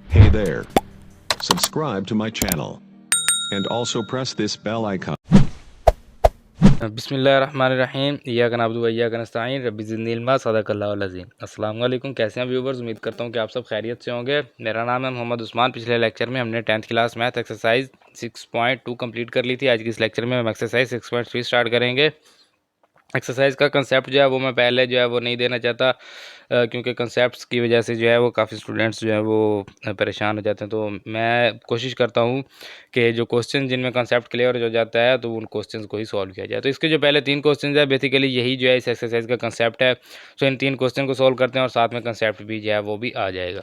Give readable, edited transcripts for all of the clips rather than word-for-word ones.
Hey there. Subscribe to my channel. And also press this bell icon. बिस्मिल्लाहिर्रहमानिर्रहीम इय्याका नअब्दु व इय्याका नस्तईन rabbi ज़िदनी इल्मा सदक़ल्लाहुल अज़ीम। अस्सलाम वालेकुम, कैसे हैं व्यूवर्स। उम्मीद करता हूं कि आप सब खैरियत से होंगे। मेरा नाम है मोहम्मद उस्मान। पिछले लेक्चर में हमने 10th class math exercise 6.2 complete कर ली थी। आज के इस लेक्चर में हम एक्सरसाइज 6.3 स्टार्ट करेंगे। एक्सरसाइज का कंसेप्ट जो है वो मैं पहले जो है वो नहीं देना चाहता, क्योंकि कंसेप्ट्स की वजह से जो है वो काफ़ी स्टूडेंट्स जो है वो परेशान हो जाते हैं। तो मैं कोशिश करता हूँ कि जो क्वेश्चन जिनमें कंसेप्ट क्लियर हो जाता है तो उन क्वेश्चंस को ही सॉल्व किया जाए। तो इसके जो पहले 3 क्वेश्चन है बेसिकली यही जो है इस एक्सरसाइज का कंसेप्ट है। सो इन 3 क्वेश्चन को सॉल्व करते हैं और साथ में कंसेप्ट भी जो है वो भी आ जाएगा।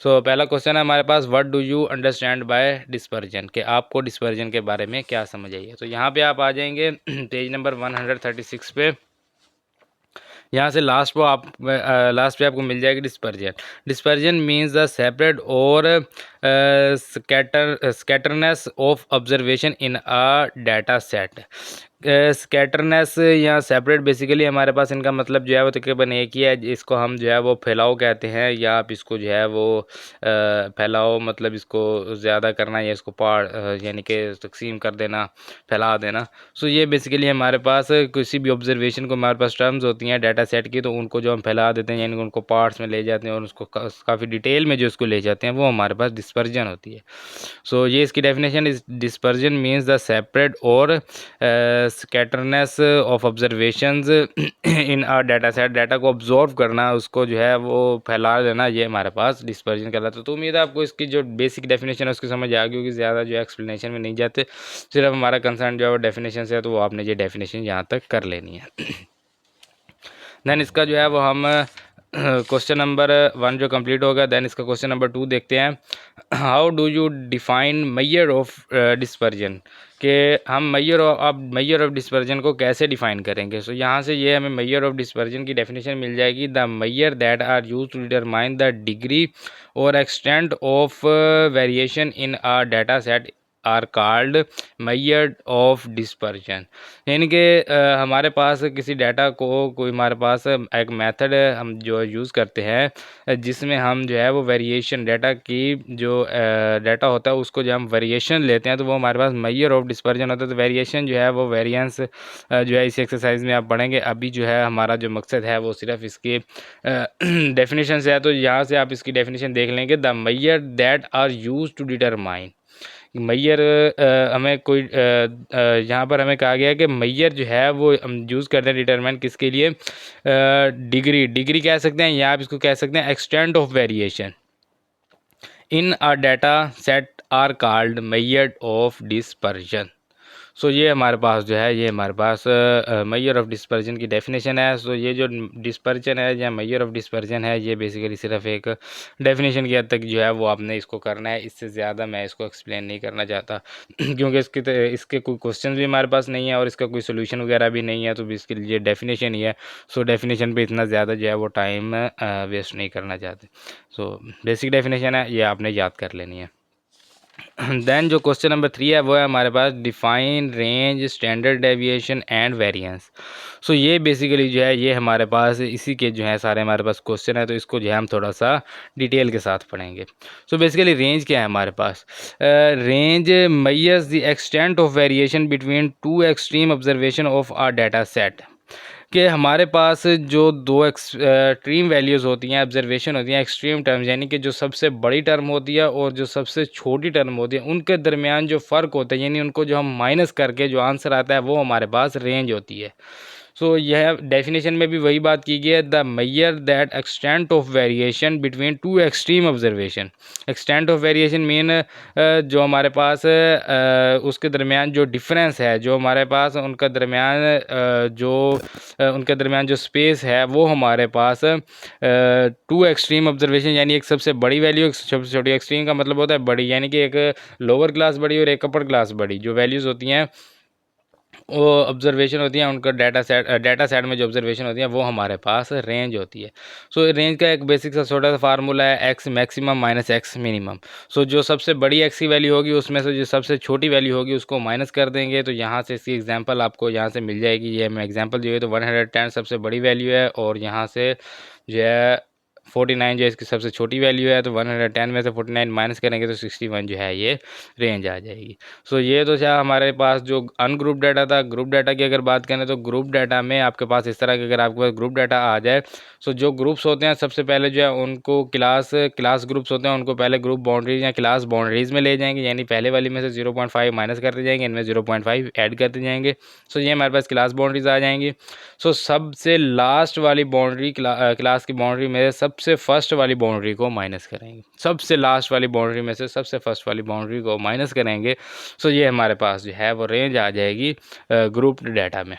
सो पहला क्वेश्चन है हमारे पास, what do you understand by dispersion, कि आपको डिस्पर्जन के बारे में क्या समझ आई है। तो यहाँ पे आप आ जाएंगे पेज नंबर 136 पे। यहाँ से लास्ट पे आपको मिल जाएगी dispersion. Dispersion means the separate और scatterness of observation in a data set. Scatterness या सेपरेट बेसिकली हमारे पास इनका मतलब जो है वो तकरीबन एक ही है। इसको हम जो है वो फैलाव कहते हैं, या आप इसको जो है वो फैलाव मतलब इसको ज़्यादा करना या इसको यानी कि तकसीम कर देना, फैला देना। सो ये बेसिकली हमारे पास किसी भी ऑब्जर्वेशन को हमारे पास टर्म्स होती हैं डाटा सेट की, तो उनको जो हम फैला देते हैं यानी कि उनको पार्ट्स में ले जाते हैं और उसको काफ़ी डिटेल में जो उसको ले जाते हैं वो हमारे पास डिस्पर्जन होती है। सो ये इसकी definition is dispersion means the separate और scatterness of observations in a data set. Data को ऑब्जर्व करना, उसको जो है वो फैला देना, ये हमारे पास डिस्पर्जन कहलाता है। तो उम्मीद है आपको इसकी जो बेसिक डेफिनेशन है उसकी समझ आ गई होगी। ज़्यादा जो है एक्सप्लेनेशन में नहीं जाते, सिर्फ हमारा कंसर्न जो है वो डेफिनेशन से है, तो वो आपने ये डेफिनेशन यहाँ तक कर लेनी है। देन इसका जो है वो हम क्वेश्चन नंबर 1 जो कंप्लीट होगा, देन इसका क्वेश्चन नंबर 2 देखते हैं। How do you define major of dispersion, कि हम मेजर ऑफ डिस्पर्जन को कैसे डिफाइन करेंगे। सो यहाँ से ये हमें मेजर ऑफ डिस्पर्जन की डेफिनेशन मिल जाएगी। The major that are use to determine the degree और extent of variation in a data set are called measure of dispersion. यानी कि हमारे पास किसी डाटा को कोई हमारे पास एक मेथड हम जो यूज़ करते हैं जिसमें हम जो है वो वेरिएशन डाटा की जो डाटा होता है उसको जो हम वेरिएशन लेते हैं तो वो हमारे पास मेजर ऑफ डिस्पर्जन होता है। तो वेरिएशन जो है वो वेरिएंस जो है इस एक्सरसाइज में आप पढ़ेंगे। अभी जो है हमारा जो मकसद है वो सिर्फ इसके डेफिनेशन से है। तो यहाँ से आप इसकी डेफिनेशन देख लेंगे। The major that are use to determine, मैयर हमें कोई यहाँ पर हमें कहा गया है कि मैयर जो है वो हम यूज़ करते हैं डिटरमाइन किसके लिए, डिग्री कह सकते हैं, या आप इसको कह सकते हैं extent of variation in a data set are called measure of dispersion. So ये हमारे पास जो है ये हमारे पास मेजर ऑफ डिस्पर्जन की डेफिनेशन है। सो ये जो डिस्पर्जन है या मेजर ऑफ डिस्पर्जन है ये बेसिकली सिर्फ एक डेफिनेशन की हद तक जो है वो आपने इसको करना है। इससे ज़्यादा मैं इसको एक्सप्लेन नहीं करना चाहता क्योंकि इसके कोई क्वेश्चन भी हमारे पास नहीं है और इसका कोई सोल्यूशन वगैरह भी नहीं है। तो इसके लिए डेफिनेशन ही है। सो डेफिनेशन पे इतना ज़्यादा जो है वो टाइम वेस्ट नहीं करना चाहते। सो बेसिक डेफिनेशन है, ये आपने याद कर लेनी है। देन जो क्वेश्चन नंबर 3 है वो है हमारे पास, define range standard deviation and variance. So ये बेसिकली जो है ये हमारे पास इसी के जो है सारे हमारे पास क्वेश्चन है। तो इसको जो है हम थोड़ा सा डिटेल के साथ पढ़ेंगे। सो बेसिकली रेंज क्या है हमारे पास, range measures the extent of variation between two extreme observation of a data set. कि हमारे पास जो दो एक्सट्रीम वैल्यूज़ होती हैं, ऑब्जर्वेशन होती हैं, एक्सट्रीम टर्म्स यानी कि जो सबसे बड़ी टर्म होती है और जो सबसे छोटी टर्म होती है उनके दरमियान जो फ़र्क होता है, यानी उनको जो हम माइनस करके जो आंसर आता है वो हमारे पास रेंज होती है। सो यह डेफिनेशन में भी वही बात की गई है, the major that extent of variation between two extreme observation. Extent of variation mean जो हमारे पास उसके दरमियान जो डिफरेंस है, जो हमारे पास उनका दरमियान उनके दरमियान जो स्पेस है वो हमारे पास टू एक्सट्रीम ऑब्जर्वेशन, यानी एक सबसे बड़ी वैल्यू, एक सबसे छोटी। एक्सट्रीम का मतलब होता है बड़ी, यानी कि एक लोअर क्लास बड़ी और एक अपर क्लास बड़ी जो वैल्यूज़ होती हैं वो ऑब्जर्वेशन होती हैं उनका डाटा सेट में जो ऑब्जर्वेशन होती हैं वो हमारे पास रेंज होती है। सो रेंज का एक बेसिक सा छोटा सा फार्मूला है, x maximum minus x minimum. So जो सबसे बड़ी एक्स की वैल्यू होगी उसमें से जो सबसे छोटी वैल्यू होगी उसको माइनस कर देंगे। तो यहाँ से इसकी एग्जांपल आपको यहाँ से मिल जाएगी। ये मैं एग्जांपल दी हुई तो 110 सबसे बड़ी वैल्यू है और यहाँ से जो है 49 जो है इसकी सबसे छोटी वैल्यू है, तो 110 में से 49 माइनस करेंगे तो 61 जो है ये रेंज आ जाएगी। सो ये तो था हमारे पास जो अनग्रुप डाटा था। ग्रुप डाटा की अगर बात करें तो ग्रुप डाटा में आपके पास इस तरह के अगर आपके पास ग्रुप डाटा आ जाए, सो जो ग्रुप्स होते हैं सबसे पहले जो है उनको क्लास ग्रुप्स होते हैं उनको पहले ग्रुप बाउंड्रीज या क्लास बाउंड्रीज में ले जाएंगे, यानी पहले वाली में से 0.5 माइनस करते जाएंगे, इनमें 0.5 ऐड करते जाएंगे। सो ये हमारे पास क्लास बाउंड्रीज आ जाएंगी। सो सबसे लास्ट वाली बाउंड्री क्लास की बाउंड्री में सबसे फर्स्ट वाली बाउंड्री को माइनस करेंगे, सबसे लास्ट वाली बाउंड्री में से सबसे फर्स्ट वाली बाउंड्री को माइनस करेंगे। सो ये हमारे पास जो है वो रेंज आ जाएगी ग्रुप डाटा में।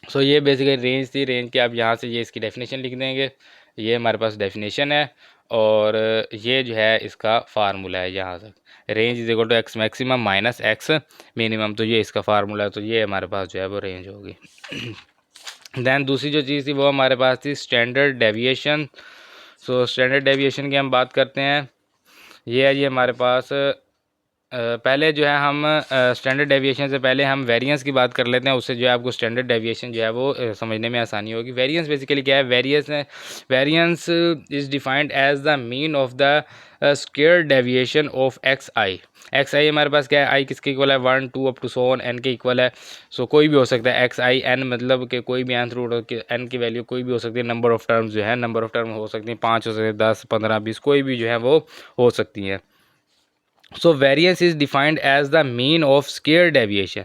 सो ये बेसिकली रेंज थी। रेंज के आप यहाँ से ये इसकी डेफिनेशन लिख देंगे, ये हमारे पास डेफिनेशन है, और ये जो है इसका फार्मूला है यहाँ तक, range is equal to x maximum minus x minimum, तो ये इसका फार्मूला है। तो ये हमारे पास जो है वो रेंज होगी। दैन दूसरी जो चीज़ थी वो हमारे पास थी standard deviation. So standard deviation की हम बात करते हैं, ये है ये हमारे पास पहले जो है हम स्टैंडर्ड डेविएशन से पहले हम वेरिएंस की बात कर लेते हैं, उससे जो है आपको स्टैंडर्ड डेविएशन जो है वो समझने में आसानी होगी। वेरिएंस बेसिकली क्या है? Variance is defined as the mean of the square deviation of x i. X i हमारे पास क्या है? आई किसके इक्वल है? 1 2 up to so on N के इक्वल है। सो कोई भी हो सकता है एक्स आई एन, मतलब कि कोई भी nth रूट एन की वैल्यू कोई भी हो सकती है। नंबर ऑफ टर्म्स जो है, नंबर ऑफ टर्म हो सकती हैं 5 हो सकते हैं, 10 15 20, कोई भी जो है वो हो सकती है। So variance is defined as the mean of square deviation.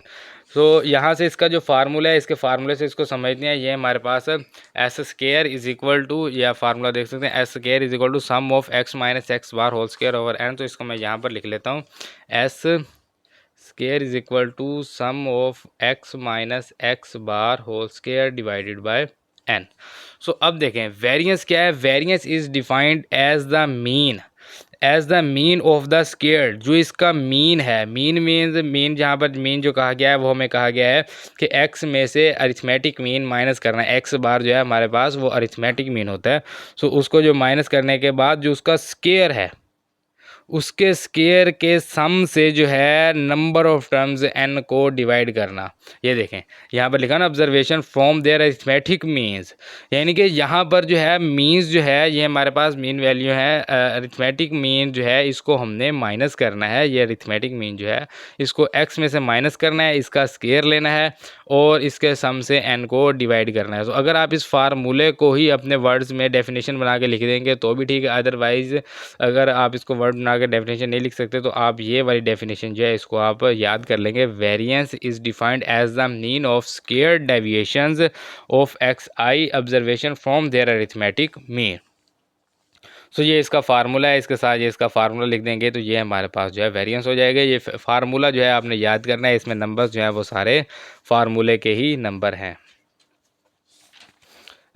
So यहाँ से इसका जो फार्मूला है, इसके फार्मूले से इसको समझते हैं। ये हमारे पास s square is equal to, या फार्मूला देख सकते हैं, s square is equal to sum of x minus x bar whole square over n. तो इसको मैं यहाँ पर लिख लेता हूँ, s square is equal to sum of x minus x bar whole square divided by N. So अब देखें वेरिएंस क्या है? Variance is defined as the mean of the square. जो इसका मीन है, मीन जहाँ पर मीन जो कहा गया है वो हमें कहा गया है कि x में से अरिथमेटिक मीन माइनस करना है। x बार जो है हमारे पास वो अरिथमेटिक मीन होता है। सो उसको जो माइनस करने के बाद जो उसका स्क्वायर है, उसके स्क्वायर के सम से जो है नंबर ऑफ टर्म्स n को डिवाइड करना। ये देखें यहाँ पर लिखा ना, observation from their arithmetic means, यानी कि यहाँ पर जो है मीन्स जो है ये हमारे पास मीन वैल्यू है। अरिथमेटिक मीन जो है इसको हमने माइनस करना है। ये अरिथमेटिक मीन जो है इसको x में से माइनस करना है, इसका स्क्वायर लेना है और इसके सम से n को डिवाइड करना है। तो अगर आप इस फार्मूले को ही अपने वर्ड्स में डेफिनेशन बना के लिख देंगे तो भी ठीक है, अदरवाइज अगर आप इसको वर्ड बना के डेफिनेशन नहीं लिख सकते तो आप ये वाली डेफिनेशन जो है इसको आप याद कर लेंगे। Variance is defined as the mean of square deviations of x i observation from their arithmetic mean. So ये इसका फार्मूला है, इसके साथ ये इसका फार्मूला लिख देंगे तो ये हमारे पास जो है वेरिएंस हो जाएगा। ये फार्मूला जो है आपने याद करना है, इसमें नंबर्स जो है वो सारे फार्मूले के ही नंबर हैं।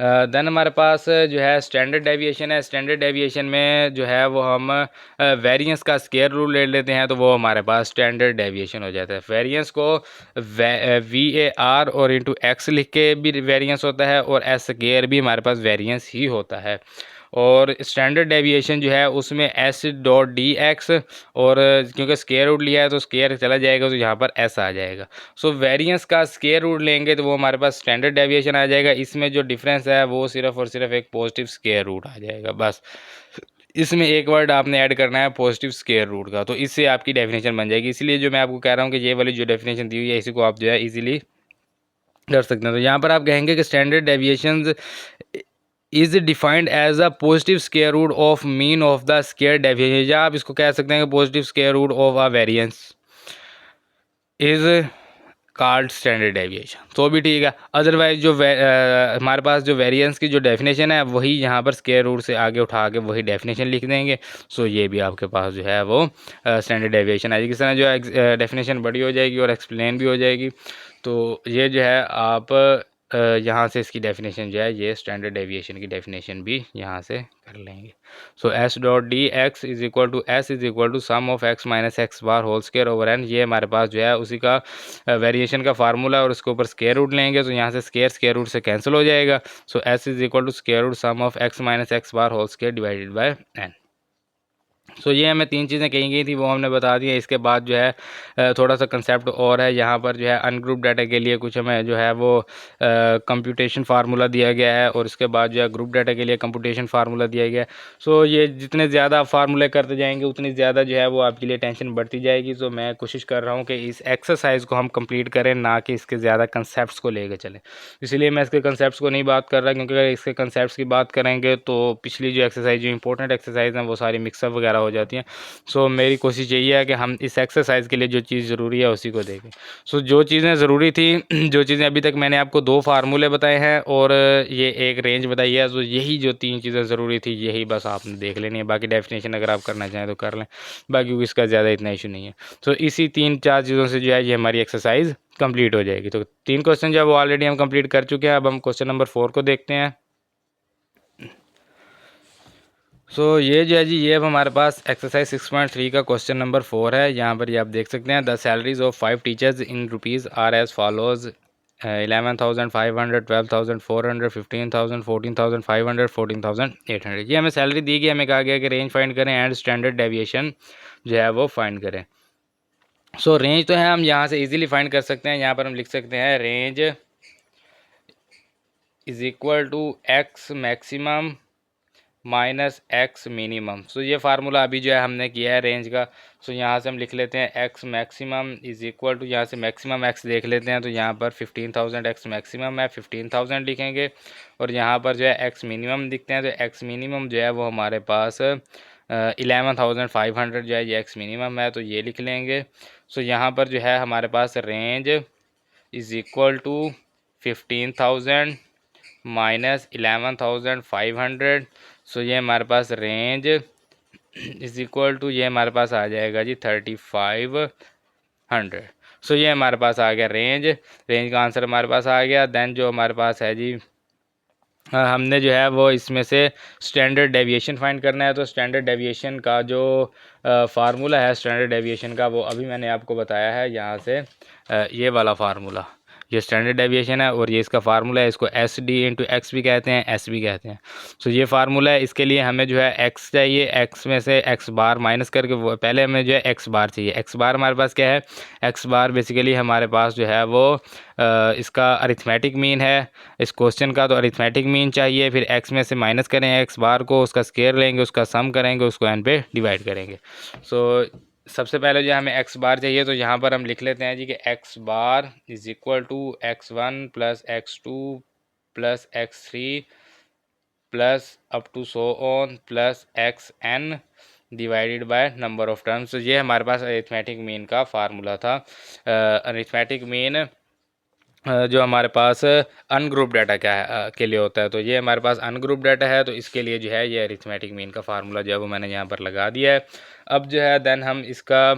देन हमारे पास जो है स्टैंडर्ड डेविएशन है। स्टैंडर्ड डेविएशन में जो है वो हम वेरिएंस का स्क्वायर रूट ले लेते हैं तो वो हमारे पास स्टैंडर्ड डेविएशन हो जाता है। वेरिएंस को VAR और इंटू एक्स लिख के भी वेरिएंस होता है और एस स्क्वायर भी हमारे पास वेरिएंस ही होता है। और स्टैंडर्ड डेविएशन जो है उसमें S.dx, और क्योंकि स्क्वायर रूट लिया है तो स्क्वायर चला जाएगा तो यहाँ पर S आ जाएगा। सो वेरिएंस का स्क्वायर रूट लेंगे तो वो हमारे पास स्टैंडर्ड डेविएशन आ जाएगा। इसमें जो डिफरेंस है वो सिर्फ और सिर्फ एक पॉजिटिव स्क्वायर रूट आ जाएगा, बस इसमें एक वर्ड आपने ऐड करना है पॉजिटिव स्क्वायर रूट का, तो इससे आपकी डेफिनेशन बन जाएगी। इसलिए जो मैं आपको कह रहा हूँ कि ये वाली जो डेफिनेशन दी हुई है इसी को आप जो है इजीली कर सकते हैं। तो यहाँ पर आप कहेंगे कि standard deviation is defined as a positive square root of mean of the square deviation, या आप इसको कह सकते हैं कि positive square root of a variance is called standard deviation, तो भी ठीक है। अदरवाइज जो हमारे पास जो वेरिएंस की जो डेफिनेशन है वही यहाँ पर स्क्वायर रूट से आगे उठा के वही डेफिनेशन लिख देंगे। सो ये भी आपके पास जो है वो स्टैंडर्ड डेविएशन आएगी। किस तरह जो है डेफिनेशन बड़ी हो जाएगी और एक्सप्लेन भी हो जाएगी। तो ये जो है आप यहाँ से इसकी डेफिनेशन जो है ये स्टैंडर्ड डेविएशन की डेफिनेशन भी यहाँ से कर लेंगे। So S.dx is equal to S is equal to sum of x minus x bar whole square over n। ये हमारे पास जो है उसी का वेरिएशन का फार्मूला और उसके ऊपर स्क्वायर रूट लेंगे तो यहाँ से स्क्वायर रूट से कैंसिल हो जाएगा। So S is equal to square root sum of x minus x bar whole square divided by n। So ये हमें 3 चीज़ें कही गई थी, वो हमने बता दी है। इसके बाद जो है थोड़ा सा कंसेप्ट और है यहाँ पर, जो है अनग्रुप डाटा के लिए कुछ हमें जो है वो कंप्यूटेशन फार्मूला दिया गया है, और इसके बाद जो है ग्रुप डाटा के लिए कंप्यूटेशन फार्मूला दिया गया है। सो ये जितने ज़्यादा आप फार्मूले करते जाएंगे उतनी ज़्यादा जो है वो आपके लिए टेंशन बढ़ती जाएगी। सो मैं कोशिश कर रहा हूँ कि इस एक्सरसाइज को हम कंप्लीट करें, ना कि इसके ज़्यादा कंसेप्ट को लेकर चलें। इसलिए मैं इसके कंसेप्ट को नहीं बात कर रहा, क्योंकि अगर इसके कंसेप्ट की बात करेंगे तो पिछली जो एक्सरसाइज, जो इंपॉर्टेंट एक्सरसाइज हैं, वो सारी मिक्सअप वगैरह हो जाती हैं। सो मेरी कोशिश यही है कि हम इस एक्सरसाइज के लिए जो चीज़ ज़रूरी है उसी को देखें। सो जो चीज़ें ज़रूरी थी, जो चीज़ें अभी तक मैंने आपको 2 फार्मूले बताए हैं और ये एक रेंज बताई है, तो यही जो 3 चीज़ें ज़रूरी थी, यही बस आपने देख लेनी है। बाकी डेफिनेशन अगर आप करना चाहें तो कर लें, बाकी इसका ज़्यादा इतना इशू नहीं है। तो इसी 3-4 चीज़ों से जो है ये हमारी एक्सरसाइज कंप्लीट हो जाएगी। तो 3 क्वेश्चन जो है वो ऑलरेडी हम कंप्लीट कर चुके हैं। अब हम क्वेश्चन नंबर 4 को देखते हैं। सो ये जो है जी, ये अब हमारे पास एक्सरसाइज 6.3 का क्वेश्चन नंबर 4 है। यहाँ पर ये आप देख सकते हैं, the salaries of 5 teachers in rupees are as follows 11,500, 12,400, 15,000, 14,500, 14,800। ये हमें सैलरी दी गई, हमें कहा गया कि रेंज फाइंड करें एंड स्टैंडर्ड डेविएशन जो है वो फाइंड करें। सो रेंज तो है, हम यहाँ से इजीली फाइंड कर सकते हैं। यहाँ पर हम लिख सकते हैं range is equal to x maximum minus x minimum. So ये फार्मूला अभी जो है हमने किया है रेंज का। सो यहाँ से हम लिख लेते हैं X maximum is equal to, यहाँ से मैक्सिमम एक्स देख लेते हैं, तो यहाँ पर 15,000 एक्स मैक्सिमम है, 15,000 लिखेंगे। और यहाँ पर जो है एक्स मिनिमम दिखते हैं, तो एक्स मिनिमम जो है वो हमारे पास 11,500 जो है ये एक्स मिनिमम है, तो ये लिख लेंगे। सो यहाँ पर जो है हमारे पास range is equal to 15,000 minus 11,500। So ये हमारे पास रेंज इज़ इक्वल टू, ये हमारे पास आ जाएगा जी 3,500। सो ये हमारे पास आ गया रेंज का आंसर हमारे पास आ गया। देन जो हमारे पास है जी, हमने जो है वो इसमें से स्टैंडर्ड डेविएशन फाइंड करना है। तो स्टैंडर्ड डेविएशन का जो फार्मूला है स्टैंडर्ड डेविएशन का, वो अभी मैंने आपको बताया है यहाँ से, ये वाला फार्मूला, ये स्टैंडर्ड डेविएशन है और ये इसका फार्मूला है। इसको एस डी इंटू एक्स भी कहते हैं, एस भी कहते हैं। सो ये फार्मूला है। इसके लिए हमें जो है एक्स चाहिए, एक्स में से एक्स बार माइनस करके, वो पहले हमें जो है एक्स बार चाहिए। एक्स बार हमारे पास क्या है, एक्स बार बेसिकली हमारे पास जो है वो इसका अरिथमेटिक मीन है इस क्वेश्चन का। तो अरिथमेटिक मीन चाहिए, फिर एक्स में से माइनस करें एक्स बार को, उसका स्केयर लेंगे, उसका सम करेंगे, उसको एन पे डिवाइड करेंगे। सो सबसे पहले जो हमें एक्स बार चाहिए, तो यहाँ पर हम लिख लेते हैं जी कि X bar is equal to x1 plus x2 plus x3 plus up to so on plus xn divided by number of terms. तो ये हमारे पास अरिथमेटिक मीन का फार्मूला था। अरिथमेटिक मीन जो हमारे पास अनग्रुप डाटा क्या है के लिए होता है, तो ये हमारे पास अनग्रुप डाटा है, तो इसके लिए जो है ये अरिथमेटिक मीन का फार्मूला जो है वो मैंने यहाँ पर लगा दिया है। अब जो है देन हम इसका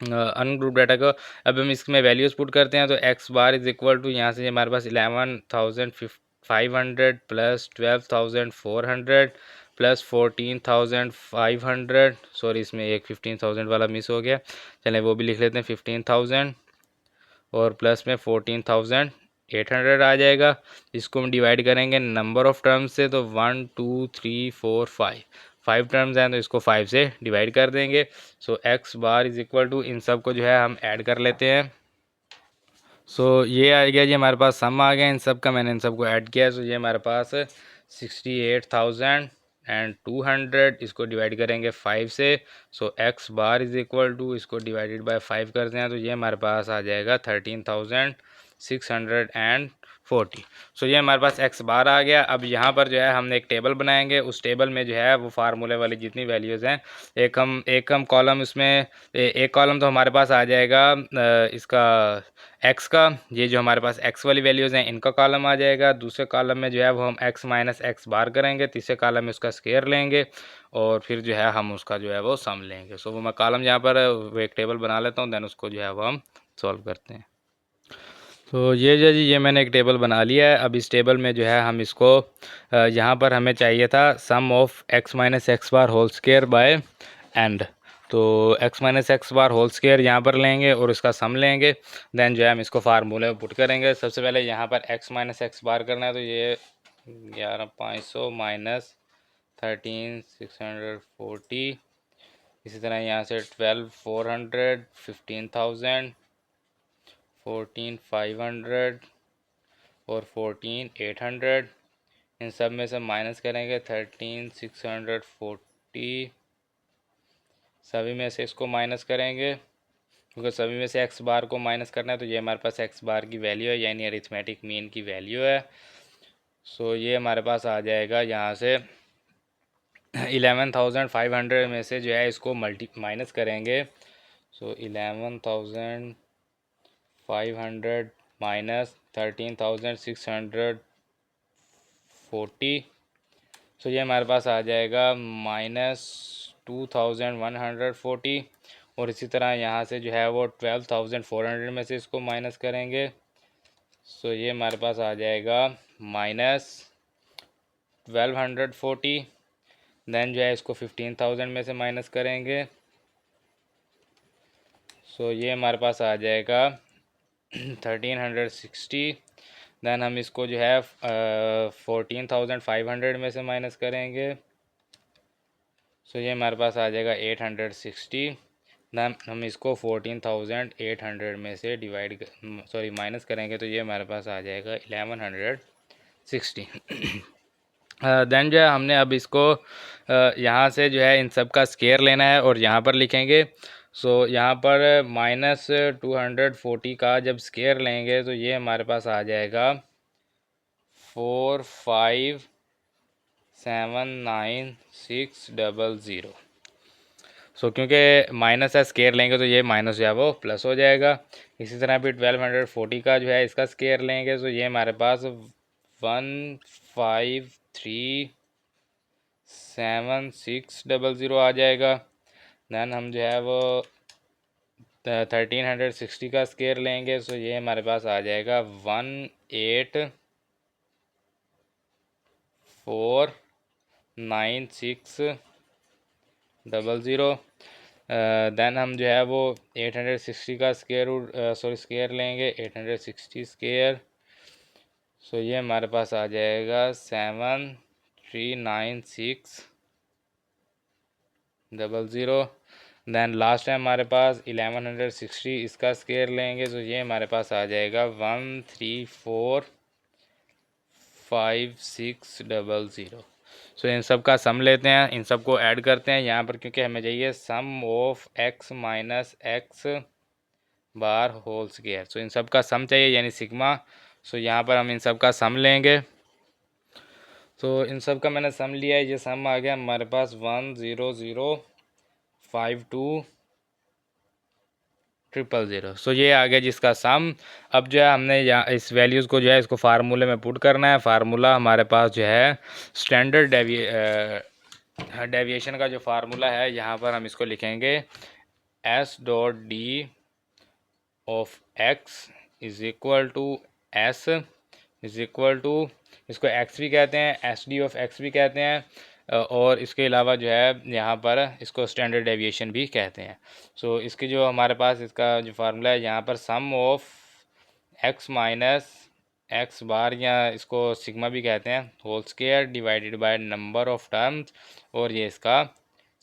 अनग्रुप डाटा को अब हम इसमें वैल्यूज़ पुट करते हैं। तो X bar is equal to, यहाँ से हमारे पास 11,500 प्लस 12,400 प्लस 14,500, सॉरी इसमें एक 15,000 वाला मिस हो गया, चलें वो भी लिख लेते हैं 15,000 और प्लस में 14,800 आ जाएगा। इसको हम डिवाइड करेंगे नंबर ऑफ़ टर्म्स से, तो 1 2 3 4 5 टर्म्स हैं, तो इसको 5 से डिवाइड कर देंगे। So x bar is equal to, इन सब को जो है हम ऐड कर लेते हैं। सो ये आ गया जी हमारे पास सम आ गया इन सब का, मैंने इन सब को ऐड किया। सो ये हमारे पास 68,200, इसको डिवाइड करेंगे 5 से। So x bar is equal to, इसको डिवाइडेड बाय 5 करते हैं, तो ये हमारे पास आ जाएगा 13,640। सो ये हमारे पास एक्स बार आ गया। अब यहाँ पर जो है हमने एक टेबल बनाएंगे, उस टेबल में जो है वो फार्मूले वाली जितनी वैल्यूज़ हैं, एक हम कॉलम उसमें, एक कॉलम तो हमारे पास आ जाएगा इसका एक्स का, ये जो हमारे पास एक्स वाली वैल्यूज़ हैं इनका कॉलम आ जाएगा। दूसरे कॉलम में जो है वो हम एक्स माइनस एक्स बार करेंगे, तीसरे कॉलम में उसका स्केयर लेंगे और फिर जो है हम उसका जो है वो सम लेंगे। सो वो मैं कॉलम यहाँ पर वो एक टेबल बना लेता हूँ, देन उसको जो है वो हम सॉल्व करते हैं। तो ये जो जी, ये मैंने एक टेबल बना लिया है। अब इस टेबल में जो है हम इसको यहाँ पर हमें चाहिए था sum of x minus x bar whole square by n, तो x minus x bar whole square यहाँ पर लेंगे और इसका सम लेंगे। देन जो है हम इसको फार्मूले में पुट करेंगे। सबसे पहले यहाँ पर एक्स माइनस एक्स बार करना है, तो ये 11,500 माइनस 13,640, इसी तरह यहाँ से 12,400, 15,000, 14,500 और 14,800। इन सब में से माइनस करेंगे 13,640, सभी में से इसको माइनस करेंगे क्योंकि सभी में से एक्स बार को माइनस करना है, तो ये हमारे पास एक्स बार की वैल्यू है, यानी अरिथमेटिक मीन की वैल्यू है। सो ये हमारे पास आ जाएगा यहाँ से 11,500 में से जो है इसको माइनस करेंगे। सो 11,500 माइनस 13,640, सो ये हमारे पास आ जाएगा -2,140। और इसी तरह यहाँ से जो है वो 12,400 में से इसको माइनस करेंगे। सो ये हमारे पास आ जाएगा -1240। देन जो है इसको 15,000 में से माइनस करेंगे। सो ये हमारे पास आ जाएगा 1360। देन हम इसको जो है 14,500 में से माइनस करेंगे। सो ये हमारे पास आ जाएगा 860। देन हम इसको 14,800 में से माइनस करेंगे, तो ये हमारे पास आ जाएगा 1160। देन जो है हमने अब इसको यहाँ से जो है इन सब का स्केयर लेना है और यहाँ पर लिखेंगे। सो यहाँ पर -240 का जब स्केयर लेंगे तो ये हमारे पास आ जाएगा 4,5,7,9,6,0,0। सो क्योंकि माइनस है, स्केयर लेंगे तो ये माइनस जो है वो प्लस हो जाएगा। इसी तरह भी 1240 का जो है इसका स्केयर लेंगे तो ये हमारे पास 1,5,3,7,6,0,0 आ जाएगा। देन हम जो है वो 1360 का स्केयर लेंगे तो ये हमारे पास आ जाएगा 1,8,4,9,6,0,0। देन हम जो है वो 860 का स्केयर लेंगे, 860 स्केयर। सो ये हमारे पास आ जाएगा 7,396,0,0। देन लास्ट है हमारे पास 1160, इसका स्केयर लेंगे तो ये हमारे पास आ जाएगा 1,3,4,5,6,0,0। सो इन सब का सम लेते हैं, इन सब को ऐड करते हैं यहाँ पर, क्योंकि हमें चाहिए sum of x minus x bar whole square. So इन सब का सम चाहिए यानी सिग्मा। सो यहाँ पर हम इन सब का सम लेंगे। तो इन सब का मैंने सम लिया है, ये सम आ गया हमारे पास 1,0,0,5,2,0,0,0। सो ये आ गया जिसका सम। अब जो है हमने यहाँ इस वैल्यूज़ को जो है इसको फार्मूले में पुट करना है। फार्मूला हमारे पास जो है स्टैंडर्ड डेविएशन का जो फार्मूला है, यहाँ पर हम इसको लिखेंगे S.D of x is equal to S is equal to, इसको x भी कहते हैं, SD ऑफ x भी कहते हैं, और इसके अलावा जो है यहाँ पर इसको स्टैंडर्ड डेविएशन भी कहते हैं। सो इसकी जो हमारे पास इसका जो फार्मूला है, यहाँ पर sum of x minus x bar या इसको सिग्मा भी कहते हैं whole square divided by number of terms, और ये इसका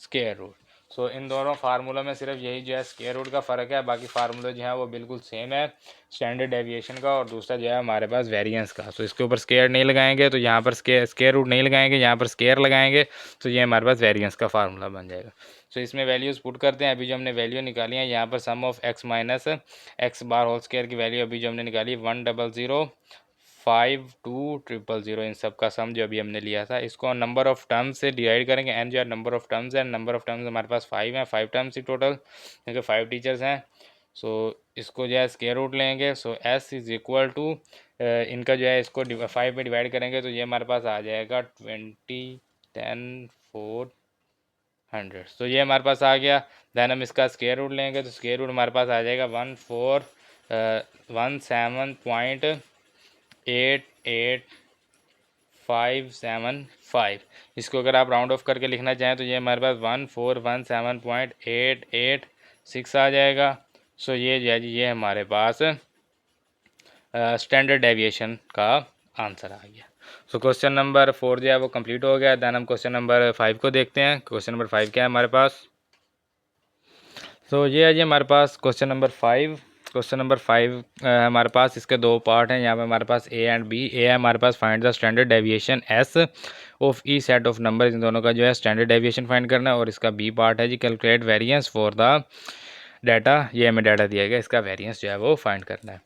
स्केयर रूट। सो इन दोनों फार्मूलों में सिर्फ यही जो है स्केयर रूट का फ़र्क है, बाकी फार्मूले जो है वो बिल्कुल सेम है, स्टैंडर्ड डेविएशन का और दूसरा जो है हमारे पास वेरिएंस का। सो इसके ऊपर स्केयर नहीं लगाएंगे तो यहाँ पर स्केयर रूट नहीं लगाएंगे, यहाँ पर स्केयर लगाएंगे तो ये हमारे पास वेरिएंस का फार्मूला बन जाएगा। सो इसमें वैल्यूज़ पुट करते हैं। अभी जो हमने वैल्यू निकाली है यहाँ पर sum of x minus x bar whole square की वैल्यू अभी जो हमने निकाली 1,0,0,5,2,0,0,0। इन सब का सम जो अभी हमने लिया था, इसको नंबर ऑफ टर्म्स से डिवाइड करेंगे। एन जो है नंबर ऑफ टर्म्स है, नंबर ऑफ टर्म्स हमारे पास 5 हैं, 5 टर्म्स ही टोटल, क्योंकि 5 टीचर्स हैं। सो इसको जो है स्क्वायर रूट लेंगे। सो s इज़ इक्वल टू इनका जो है इसको 5 में डिवाइड करेंगे तो ये हमारे पास आ जाएगा 20,10,400। तो ये हमारे पास आ गया। दैन हम इसका स्क्वायर रूट लेंगे तो स्क्वायर रूट हमारे पास आ जाएगा 1,417.88,575। इसको अगर आप राउंड ऑफ करके लिखना चाहें तो ये हमारे पास 1,417.886 आ जाएगा। सो ये जो है ये हमारे पास स्टैंडर्ड डेविएशन का आंसर आ गया। सो क्वेश्चन नंबर 4 जो है वो कंप्लीट हो गया। दैन हम क्वेश्चन नंबर 5 को देखते हैं। क्वेश्चन नंबर 5 क्या है हमारे पास। तो ये है जी हमारे पास क्वेश्चन नंबर 5। क्वेश्चन नंबर 5 हमारे पास इसके दो पार्ट हैं। यहाँ पे हमारे पास ए एंड बी। ए है हमारे पास find the standard deviation s of a set of number. इन दोनों का जो है स्टैंडर्ड डेविएशन फाइंड करना है। और इसका बी पार्ट है जी calculate variance for the data. ये हमें डाटा दिया गया, इसका वेरिएंस जो है वो फाइंड करना है।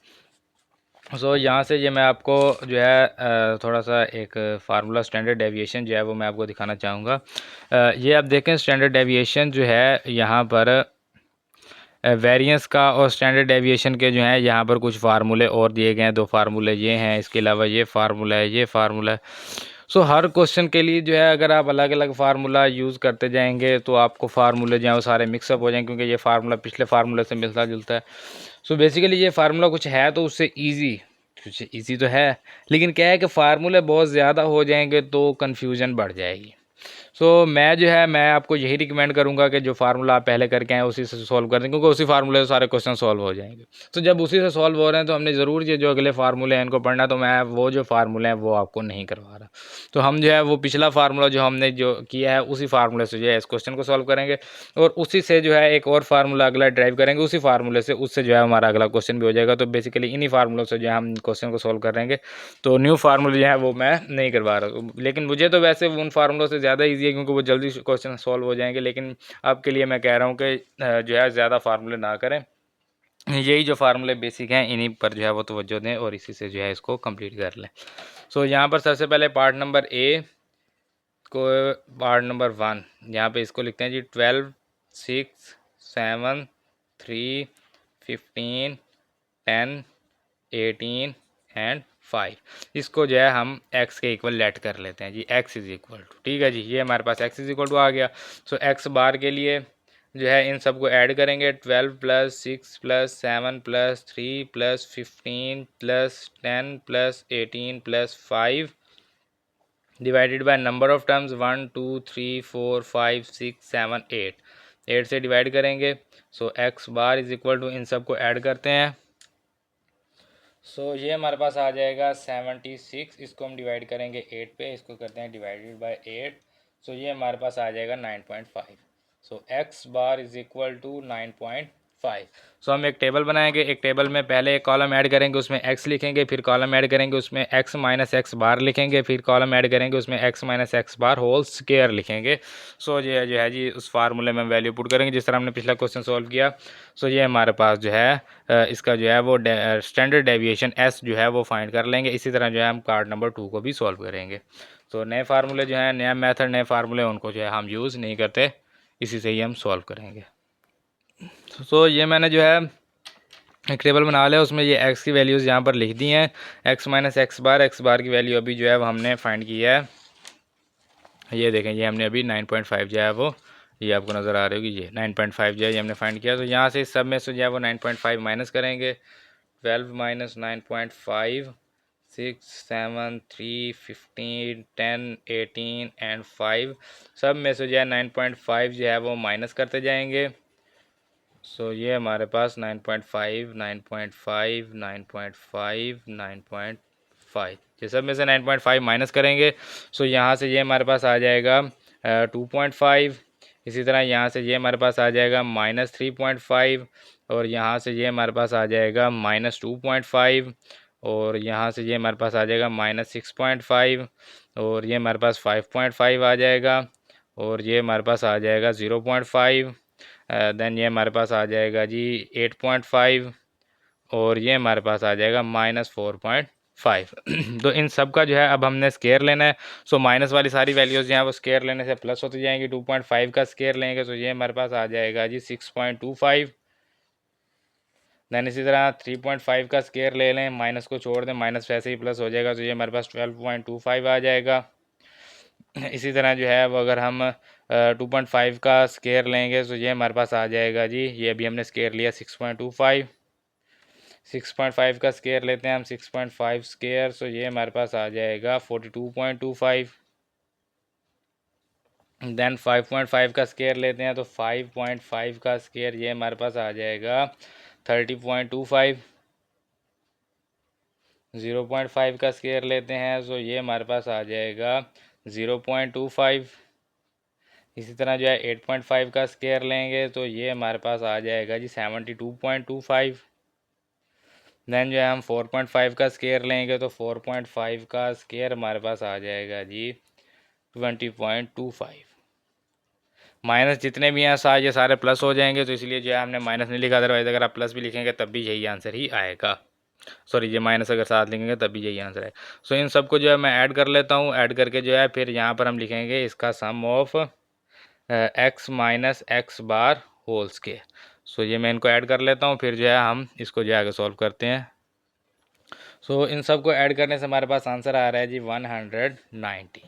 सो यहाँ से ये मैं आपको जो है थोड़ा सा एक फार्मूला स्टैंडर्ड डेविएशन जो है वो मैं आपको दिखाना चाहूँगा। ये आप देखें स्टैंडर्ड डेविएशन जो है यहाँ पर वेरिएंस का और स्टैंडर्ड डेविएशन के जो हैं यहाँ पर कुछ फार्मूले और दिए गए हैं। दो फार्मूले ये हैं, इसके अलावा ये फार्मूला है, ये फार्मूला है। सो हर क्वेश्चन के लिए जो है अगर आप अलग अलग फार्मूला यूज़ करते जाएंगे तो आपको फार्मूले जो हैं वो सारे मिक्सअप हो जाएंगे, क्योंकि ये फार्मूला पिछले फार्मूले से मिलता जुलता है। सो बेसिकली ये फार्मूला कुछ है तो उससे ईजी, कुछ ईजी तो है, लेकिन क्या है कि फार्मूले बहुत ज़्यादा हो जाएंगे तो कन्फ्यूज़न बढ़ जाएगी। मैं जो है मैं आपको यही रिकमेंड करूंगा कि जो फार्मूला आप पहले करके आए उसी से सॉल्व कर दें, क्योंकि उसी फार्मूले से सारे क्वेश्चन सॉल्व हो जाएंगे। तो जब उसी से सॉल्व हो रहे हैं तो हमने ज़रूर ये जो अगले फार्मूले हैं इनको पढ़ना। तो मैं वो जो फार्मूले हैं वो आपको नहीं करवा रहा। तो हम जो है वो पिछला फार्मूला जो हमने जो किया है उसी फार्मूले से जो है इस क्वेश्चन को सॉल्व करेंगे, और उसी से जो है एक और फार्मूला अगला ड्राइव करेंगे उसी फार्मूले से, उससे जो है हमारा अगला क्वेश्चन भी हो जाएगा। तो बेसिकली इन्हीं फार्मूलों से जो है हम क्वेश्चन को सॉल्व करेंगे। तो न्यू फार्मूले जो है वो मैं नहीं करवा रहा हूँ, लेकिन मुझे तो वैसे उन फार्मूलों से ज़्यादा ईजी है क्योंकि वो जल्दी क्वेश्चन सॉल्व हो जाएंगे। लेकिन आपके लिए मैं कह रहा हूँ कि जो है ज़्यादा फार्मूले ना करें, यही जो फार्मूले बेसिक हैं इन्हीं पर जो है वो तवज्जो दें और इसी से जो है इसको कंप्लीट कर लें। यहाँ पर सबसे पहले पार्ट नंबर ए को, पार्ट नंबर 1 यहाँ पे इसको लिखते हैं जी 12, 6, 7, 3, 15, 10, 18 एंड 5। इसको जो है हम x के इक्वल लेट कर लेते हैं जी, x इज़ इक्वल टू, ठीक है जी, ये हमारे पास x इज़ इक्वल टू आ गया। x बार के लिए जो है इन सबको ऐड करेंगे, 12 plus 6 plus 7 plus 3 plus 15 plus 10 plus 18 plus 5 divided by number of terms 1 2 3 4 5 6 7 8। 8 से डिवाइड करेंगे। x bar is equal to, इन सबको ऐड करते हैं। ये हमारे पास आ जाएगा 76। इसको हम डिवाइड करेंगे 8 पे, इसको करते हैं डिवाइडेड बाय 8। ये हमारे पास आ जाएगा 9.5। x bar is equal to 9.5। हम एक टेबल बनाएंगे। एक टेबल में पहले एक कॉलम ऐड करेंगे, उसमें x लिखेंगे, फिर कॉलम ऐड करेंगे उसमें x माइनस एक्स बार लिखेंगे, फिर कॉलम ऐड करेंगे उसमें x minus x bar whole square लिखेंगे। ये जो है जी उस फार्मूले में वैल्यू पुट करेंगे जिस तरह हमने पिछला क्वेश्चन सॉल्व किया। ये हमारे पास जो है इसका जो है वो स्टैंडर्ड डेविएशन s जो है वो फाइंड कर लेंगे। इसी तरह जो है हम पार्ट नंबर 2 को भी सॉल्व करेंगे। नए फार्मूले जो हैं, नया मेथड, नए फार्मूले, उनको जो है हम यूज़ नहीं करते, इसी से ही हम सॉल्व करेंगे। ये मैंने जो है एक टेबल बना लिया, उसमें ये x की वैल्यूज़ यहाँ पर लिख दी हैं। x माइनस एक्स बार की वैल्यू अभी जो है वो हमने फाइंड किया है। ये देखें, ये हमने अभी 9.5 जो है वो, ये आपको नज़र आ रही होगी, ये 9.5 जो है ये हमने फाइंड किया। यहाँ से इस सब में से जो है वो 9.5 माइनस करेंगे। 12 माइनस 9.5, 6, 7, 3, 15, 10, 18 एंड 5। सब में से जो है 9.5 जो है वो माइनस करते जाएंगे। ये हमारे पास 9.5, 9.5, 9.5, 9.5, ये सब में से 9.5 माइनस करेंगे। यहाँ से ये हमारे पास आ जाएगा 2.5। इसी तरह यहाँ से ये हमारे पास आ जाएगा -3.5, और यहाँ से ये हमारे पास आ जाएगा -2.5, और यहाँ से ये हमारे पास आ जाएगा -6.5, और ये हमारे पास 5.5 आ जाएगा, और ये हमारे पास आ जाएगा 0.5। देन ये हमारे पास आ जाएगा जी 8.5, और ये हमारे पास आ जाएगा -4.5। तो इन सब का जो है अब हमने स्केयर लेना है। माइनस वाली सारी वैल्यूज़ जो हैं वो स्केयर लेने से प्लस होती जाएंगी। 2.5 का स्केयर लेंगे तो ये हमारे पास आ जाएगा जी 6.25। दैन इसी तरह 3.5 का स्केयर ले लें, माइनस को छोड़ दें, माइनस वैसे ही प्लस हो जाएगा, तो ये हमारे पास 12.25 आ जाएगा। इसी तरह जो है वो अगर हम 2.5 का स्केयर लेंगे तो ये हमारे पास आ जाएगा जी, ये अभी हमने स्केयर लिया 6.25। 6.5 का स्केयर लेते हैं हम, 6.5 स्केयर, ये हमारे पास आ जाएगा 42.25। देन 5.5 का स्केयर लेते हैं तो 5.5 का स्केयर ये हमारे पास आ जाएगा 30.25। 0.5 का स्क्वायर लेते हैं तो ये हमारे पास आ जाएगा 0.25। इसी तरह जो है 8.5 का स्क्वायर लेंगे तो ये हमारे पास आ जाएगा जी 72.25। देन जो है हम 4.5 का स्क्वायर लेंगे तो 4.5 का स्क्वायर हमारे पास आ जाएगा जी 20.25। माइनस जितने भी हैं ये सारे प्लस हो जाएंगे, तो इसलिए जो है हमने माइनस नहीं लिखा, अदरवाइज़ अगर आप प्लस भी लिखेंगे तब भी यही आंसर ही आएगा। सॉरी, ये माइनस अगर साथ लिखेंगे तब भी यही आंसर है। सो इन सबको जो है मैं ऐड कर लेता हूँ। ऐड करके जो है फिर यहाँ पर हम लिखेंगे इसका sum of x minus x bar whole square. So ये मैं इनको ऐड कर लेता हूँ, फिर जो है हम इसको जो है आगे सॉल्व करते हैं। सो इन सबको ऐड करने से हमारे पास आंसर आ रहा है जी 190।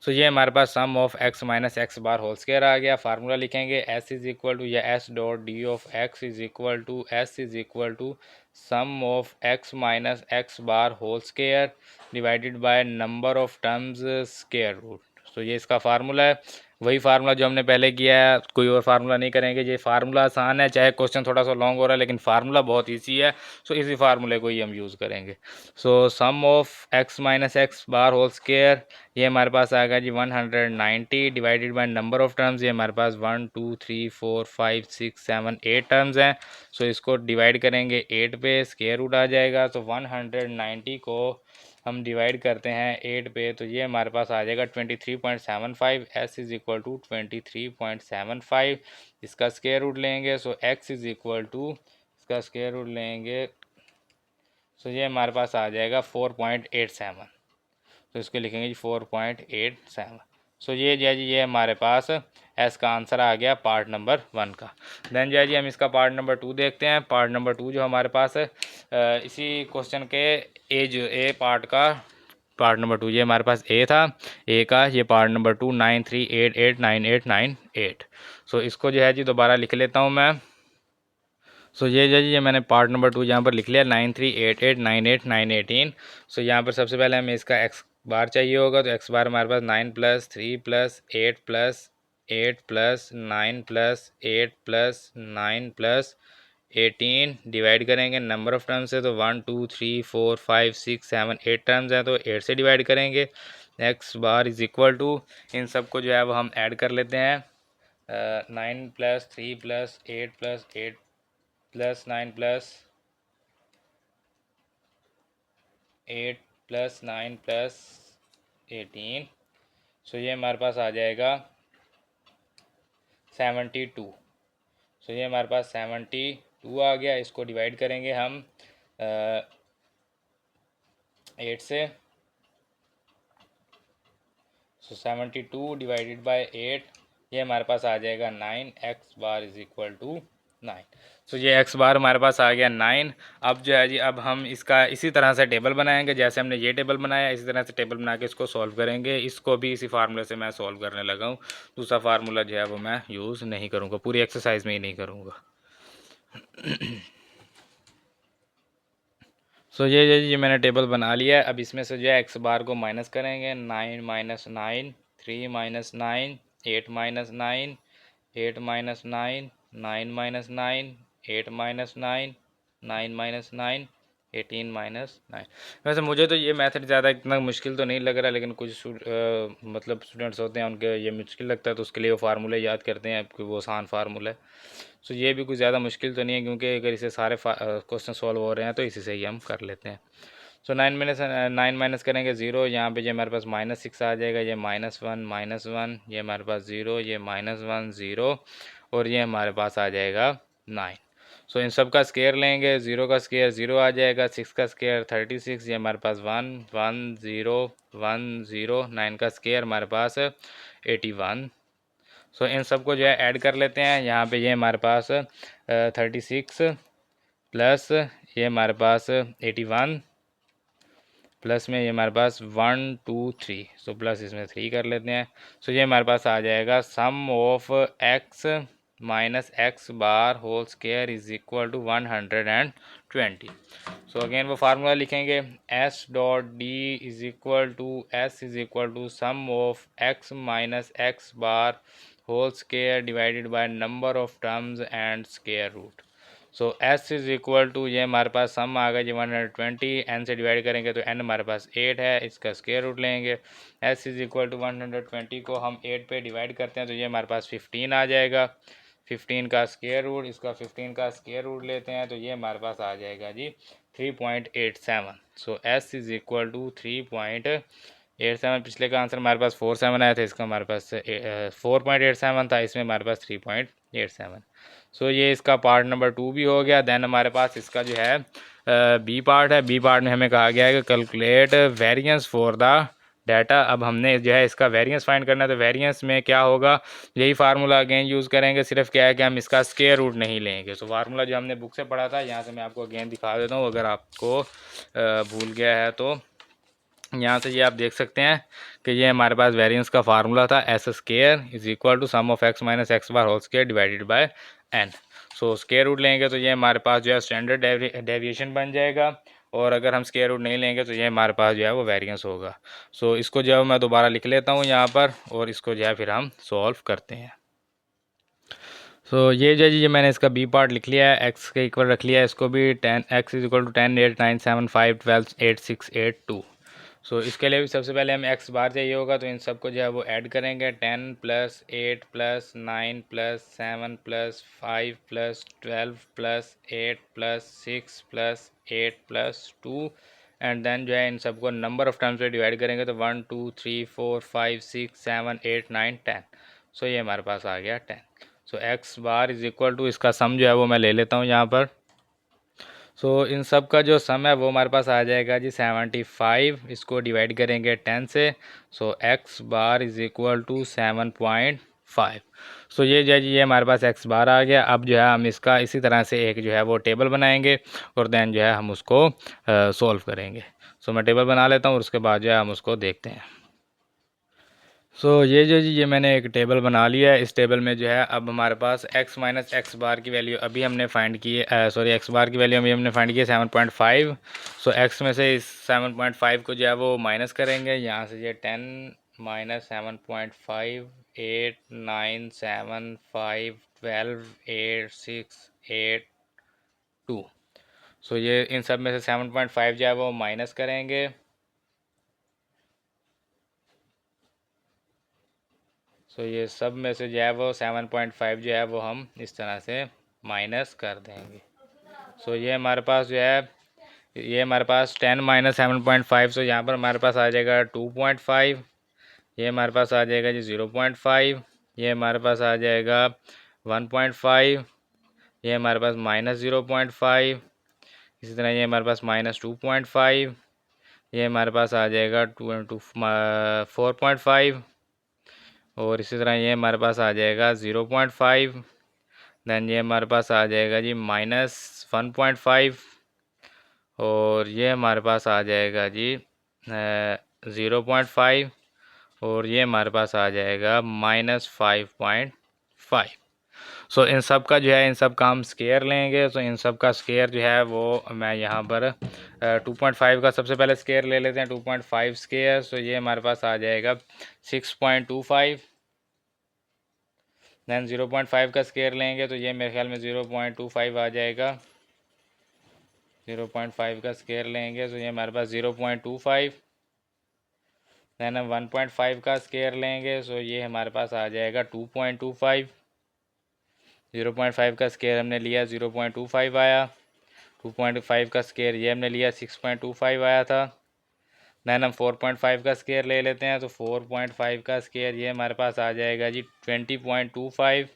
सो ये हमारे पास sum of x minus x bar whole square आ गया। फार्मूला लिखेंगे एस इज़ इक्वल टू या s dot d of x is equal to s is equal to sum of x minus x bar whole square divided by number of terms square root. तो ये इसका formula है, वही formula जो हमने पहले किया है, कोई और फार्मूला नहीं करेंगे। ये फार्मूला आसान है, चाहे क्वेश्चन थोड़ा सा लॉन्ग हो रहा है लेकिन फार्मूला बहुत ईजी है। सो इसी फार्मूले को ही हम यूज़ करेंगे। So sum of x minus x bar whole square ये हमारे पास आएगा जी 190 divided by number of terms. ये हमारे पास 1 2 3 4 5 6 7 8 टर्म्स हैं। सो इसको डिवाइड करेंगे 8 पे, स्क्वायर रूट आ जाएगा। तो 190 को हम डिवाइड करते हैं 8 पे, तो ये हमारे पास आ जाएगा 23.75। S is equal to 23.75। इसका स्क्वायर रूट लेंगे so X is equal to इसका स्क्वायर रूट लेंगे सो ये हमारे पास आ जाएगा 4.87। तो इसको लिखेंगे जी 4.87। सो ये जो है जी ये हमारे पास एस का आंसर आ गया पार्ट नंबर 1 का। देन जो है जी हम इसका पार्ट नंबर 2 देखते हैं। पार्ट नंबर 2 जो हमारे पास है इसी क्वेश्चन के ए पार्ट का पार्ट नंबर 2 ये हमारे पास ए था, ए का ये पार्ट नंबर 2 93889898। सो इसको जो है जी दोबारा लिख लेता हूँ मैं। सो ये जो ये मैंने पार्ट नंबर 2 यहाँ पर लिख लिया 9388989818। सो यहाँ पर सबसे पहले हमें इसका एक्स बार चाहिए होगा, तो एक्स बार हमारे पास 9 प्लस 3 प्लस 8 प्लस 8 प्लस 9 प्लस 8 प्लस 9 प्लस 18 डिवाइड करेंगे नंबर ऑफ टर्म्स है, तो 1 2 3 4 5 6 7 8 टर्म्स हैं, तो 8 से डिवाइड करेंगे। X bar is equal to इन सबको जो है वो हम ऐड कर लेते हैं। 9 प्लस 3 प्लस 8 प्लस 8 प्लस 9 प्लस 8 प्लस 9 प्लस 18। सो ये हमारे पास आ जाएगा 72। सो ये हमारे पास 72 आ गया। इसको डिवाइड करेंगे हम 8 से। सो 72 डिवाइडेड बाय 8 ये हमारे पास आ जाएगा 9। X bar is equal to 9। So ये एक्स बार हमारे पास आ गया 9। अब जो है जी अब हम इसका इसी तरह से टेबल बनाएंगे, जैसे हमने ये टेबल बनाया इसी तरह से टेबल बना के इसको सॉल्व करेंगे। इसको भी इसी फार्मूले से मैं सॉल्व करने लगा हूँ। दूसरा फार्मूला जो है वो मैं यूज़ नहीं करूँगा, पूरी एक्सरसाइज में ही नहीं करूँगा। सो ये मैंने टेबल बना लिया है। अब इसमें से जो है एक्स बार को माइनस करेंगे। 9 minus 9 3 minus 9 8 minus 9 8 minus 9 9 minus 9 8 minus 9 9 minus 9 18 minus 9। वैसे मुझे तो ये मेथड ज़्यादा इतना मुश्किल तो नहीं लग रहा, लेकिन कुछ मतलब स्टूडेंट्स होते हैं उनके ये मुश्किल लगता है, तो उसके लिए वो फार्मूले याद करते हैं कि वो आसान फार्मूला है। सो ये भी कुछ ज़्यादा मुश्किल तो नहीं है, क्योंकि अगर इसे सारे क्वेश्चन सॉल्व हो रहे हैं तो इसी से ही हम कर लेते हैं। सो 9 माइनस करेंगे 0। यहाँ पे जो हमारे पास -6 आ जाएगा। ये -1 ये हमारे पास 0, ये -1 0 और ये हमारे पास आ जाएगा 9। सो इन सब का स्क्वायर लेंगे। 0 का स्क्वायर 0 आ जाएगा, 6 का स्क्वायर 36, ये हमारे पास 1 1 0 1 0 9 का स्क्वायर हमारे पास 81। सो इन सबको जो है ऐड कर लेते हैं। यहाँ पे ये हमारे पास 36 प्लस ये हमारे पास 81 प्लस में ये हमारे पास 1 2 3। सो प्लस इसमें 3 कर लेते हैं। सो ये हमारे पास आ जाएगा sum of x minus x bar whole square is equal to 120। So again वो फार्मूला लिखेंगे S dot D is equal to S is equal to sum of x minus x bar whole square divided by number of terms and square root. So S is equal to, ये हमारे पास सम आ गया जी 120, N से divide करेंगे तो N हमारे पास 8 है, इसका स्क्वायर रूट लेंगे। एस इज़ इक्वल टू 120 को हम 8 पे डिवाइड करते हैं तो ये हमारे पास 15 आ जाएगा। 15 का स्क्वायर रूट, इसका 15 का स्क्वायर रूट लेते हैं तो ये हमारे पास आ जाएगा जी 3.87। सो एस इज़ इक्वल टू 3.87। पिछले का आंसर हमारे पास 47 आया था, इसका हमारे पास 4.87 था, इसमें हमारे पास 3.87। सो ये इसका पार्ट नंबर 2 भी हो गया। देन हमारे पास इसका जो है बी पार्ट है। बी पार्ट में हमें कहा गया है कि calculate variance for the data. अब हमने जो है इसका वेरिएंस फाइंड करना है, तो वेरिएंस में क्या होगा, यही फार्मूला अगेन यूज़ करेंगे, सिर्फ क्या है कि हम इसका स्क्वायर रूट नहीं लेंगे। सो फार्मूला जो हमने बुक से पढ़ा था, यहाँ से मैं आपको अगेन दिखा देता हूँ अगर आपको भूल गया है तो। यहाँ से ये आप देख सकते हैं कि ये हमारे पास वेरिएंस का फार्मूला था, S square is equal to sum of x minus x bar whole square divided by N. So square root लेंगे तो ये हमारे पास जो है स्टैंडर्ड डेविएशन बन जाएगा, और अगर हम स्क्वायर रूट नहीं लेंगे तो ये हमारे पास जो है वो वेरिएंस होगा। सो इसको जो है मैं दोबारा लिख लेता हूँ यहाँ पर, और इसको जो है फिर हम सॉल्व करते हैं। सो ये जो है ये मैंने इसका बी पार्ट लिख लिया है, एक्स के इक्वल रख लिया है इसको भी, 10 एक्स इज इक्वल टू 10 8 9 7 5 12 8 6 8 2। सो इसके लिए भी सबसे पहले हमें एक्स बार चाहिए होगा, तो इन सबको जो है वो ऐड करेंगे। 10 प्लस 8 प्लस 9 प्लस 7 प्लस 5 प्लस 12 प्लस 8 प्लस 6 प्लस 8 प्लस 2, एंड देन जो है इन सबको नंबर ऑफ टर्म्स पे डिवाइड करेंगे तो 1 2 3 4 5 6 7 8 9 10। सो ये हमारे पास आ गया 10। So x bar is equal to, इसका सम जो है वो मैं ले लेता हूँ यहाँ पर। सो इन सब का जो सम है वो हमारे पास आ जाएगा जी 75। इसको डिवाइड करेंगे 10 से। So x bar is equal to 7.5। सो ये जो है जी ये हमारे पास एक्स बार आ गया। अब जो है हम इसका इसी तरह से एक जो है वो टेबल बनाएंगे, और देन जो है हम उसको सॉल्व करेंगे। सो मैं टेबल बना लेता हूँ और उसके बाद जो है हम उसको देखते हैं। सो ये जो जी ये मैंने एक टेबल बना लिया है। इस टेबल में जो है अब हमारे पास x माइनस एक्स बार की वैल्यू अभी हमने फाइंड की है, सॉरी एक्स बार की वैल्यू अभी हमने फाइंड की है 7.5। सो x में से इस 7.5 को जो है वो माइनस करेंगे। यहाँ से ये 10 माइनस 7.5 8 9 7 5 12 8 6 8 2। सो ये इन सब में से 7.5 जो है वो माइनस करेंगे। सो ये सब में से जो है वो 7.5 जो है वो हम इस तरह से माइनस कर देंगे। सो ये हमारे पास जो है ये हमारे पास 10 माइनस 7.5, सो यहाँ पर हमारे पास आ जाएगा 2.5। ये हमारे पास आ जाएगा जी 0.5। ये हमारे पास आ जाएगा 1.5। ये हमारे पास माइनस 0.5। इसी तरह ये हमारे पास माइनस 2.5। ये हमारे पास आ जाएगा 4.5, और इसी तरह ये हमारे पास आ जाएगा 0.5। देन ये हमारे पास आ जाएगा जी माइनस 1.5, और ये हमारे पास आ जाएगा जी 0.5, और ये हमारे पास आ जाएगा माइनस 5.5। सो इन सब का जो है इन सब का हम स्केयर लेंगे। तो इन सब का स्केयर जो है वो मैं यहाँ पर 2.5 का सबसे पहले स्केयर ले लेते हैं। 2.5 स्केयर, सो ये हमारे पास आ जाएगा 6.25। देन 0.5 का स्केयर लेंगे तो ये मेरे ख्याल में 0.25 आ जाएगा। 0.5 का स्केयर लेंगे तो ये हमारे पास 0.25। देन हम 1.5 का स्केयर लेंगे सो ये हमारे पास आ जाएगा 2.25। 0.5 का स्केयर हमने लिया 0.25 आया। 2.5 का स्केयर ये हमने लिया 6.25 आया था। देन हम 4.5 का स्केयर ले लेते हैं तो 4.5 का स्केयर ये हमारे पास आ जाएगा जी 20.25।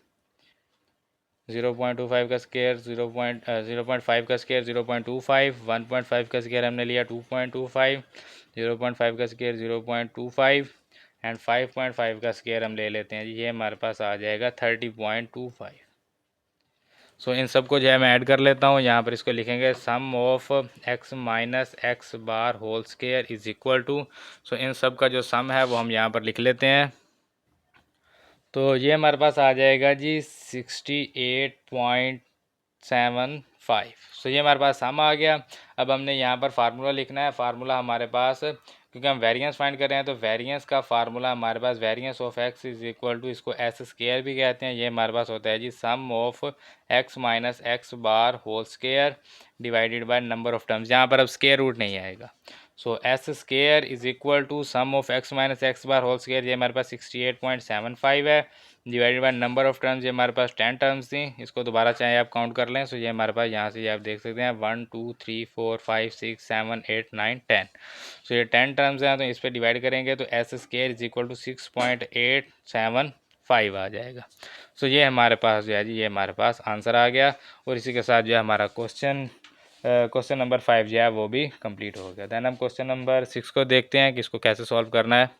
0.25 का स्केयर 0.5 का स्केयर 0.25। 1.5 का स्केयर हमने लिया 2.25। 0.5 का स्केयर 0.25, एंड 5.5 का स्केयर हम ले लेते हैं जी, ये हमारे पास आ जाएगा 30.25। सो इन सब को जो है मैं ऐड कर लेता हूँ। यहाँ पर इसको लिखेंगे sum of x minus x bar whole square is equal to. So इन सब का जो सम है वो हम यहाँ पर लिख लेते हैं। तो ये हमारे पास आ जाएगा जी 68.7 5। सो ये हमारे पास सम आ गया। अब हमने यहाँ पर फार्मूला लिखना है। फार्मूला हमारे पास, क्योंकि हम वेरिएंस फाइंड कर रहे हैं, तो वेरिएंस का फार्मूला हमारे पास variance of x is equal to, इसको एस स्केयर भी कहते हैं, ये हमारे पास होता है जी sum of x minus x bar whole square divided by number of terms. यहाँ पर अब स्केयर रूट नहीं आएगा। So S square is equal to sum of x minus x bar whole square, ये हमारे पास 68.75 है, divided by number of terms, ये हमारे पास 10 टर्म्स थी। इसको दोबारा चाहे आप काउंट कर लें। सो ये हमारे पास यहाँ से ये आप देख सकते हैं 1 2 3 4 5 6 7 8 9 10। सो ये 10 टर्म्स हैं, तो इस पर डिवाइड करेंगे तो S square is equal to 6.875 आ जाएगा। सो ये हमारे पास जो है जी, ये हमारे पास आंसर आ गया। और इसी के साथ जो है हमारा क्वेश्चन नंबर 5 जो है वो भी कंप्लीट हो गया। दैन हम क्वेश्चन नंबर 6 को देखते हैं कि इसको कैसे सॉल्व करना है।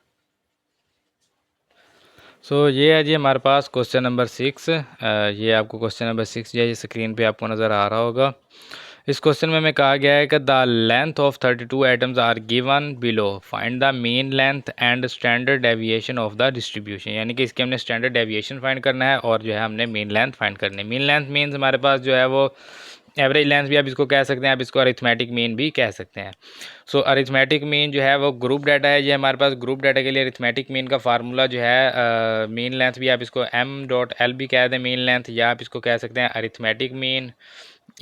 सो ये है जी हमारे पास क्वेश्चन नंबर 6। ये आपको क्वेश्चन नंबर 6 जो है ये स्क्रीन पे आपको नज़र आ रहा होगा। इस क्वेश्चन में हमें कहा गया है कि the length of 32 atoms are given below, find the mean length and standard deviation of the distribution. यानी कि इसके हमने स्टैंडर्ड डेविएशन फाइंड करना है और जो है हमने मीन लेंथ फाइंड करनी है। मीन लेंथ मीन्स हमारे पास जो है वो एवरेज लेंथ भी आप इसको कह सकते हैं, आप इसको अरिथमेटिक मीन भी कह सकते हैं। सो अरिथमेटिक मीन जो है वो ग्रुप डाटा है। ये हमारे पास ग्रुप डाटा के लिए अरिथमेटिक मीन का फार्मूला जो है मीन लेंथ भी आप इसको m.l भी कह दें मीन लेंथ, या आप इसको कह सकते हैं arithmetic mean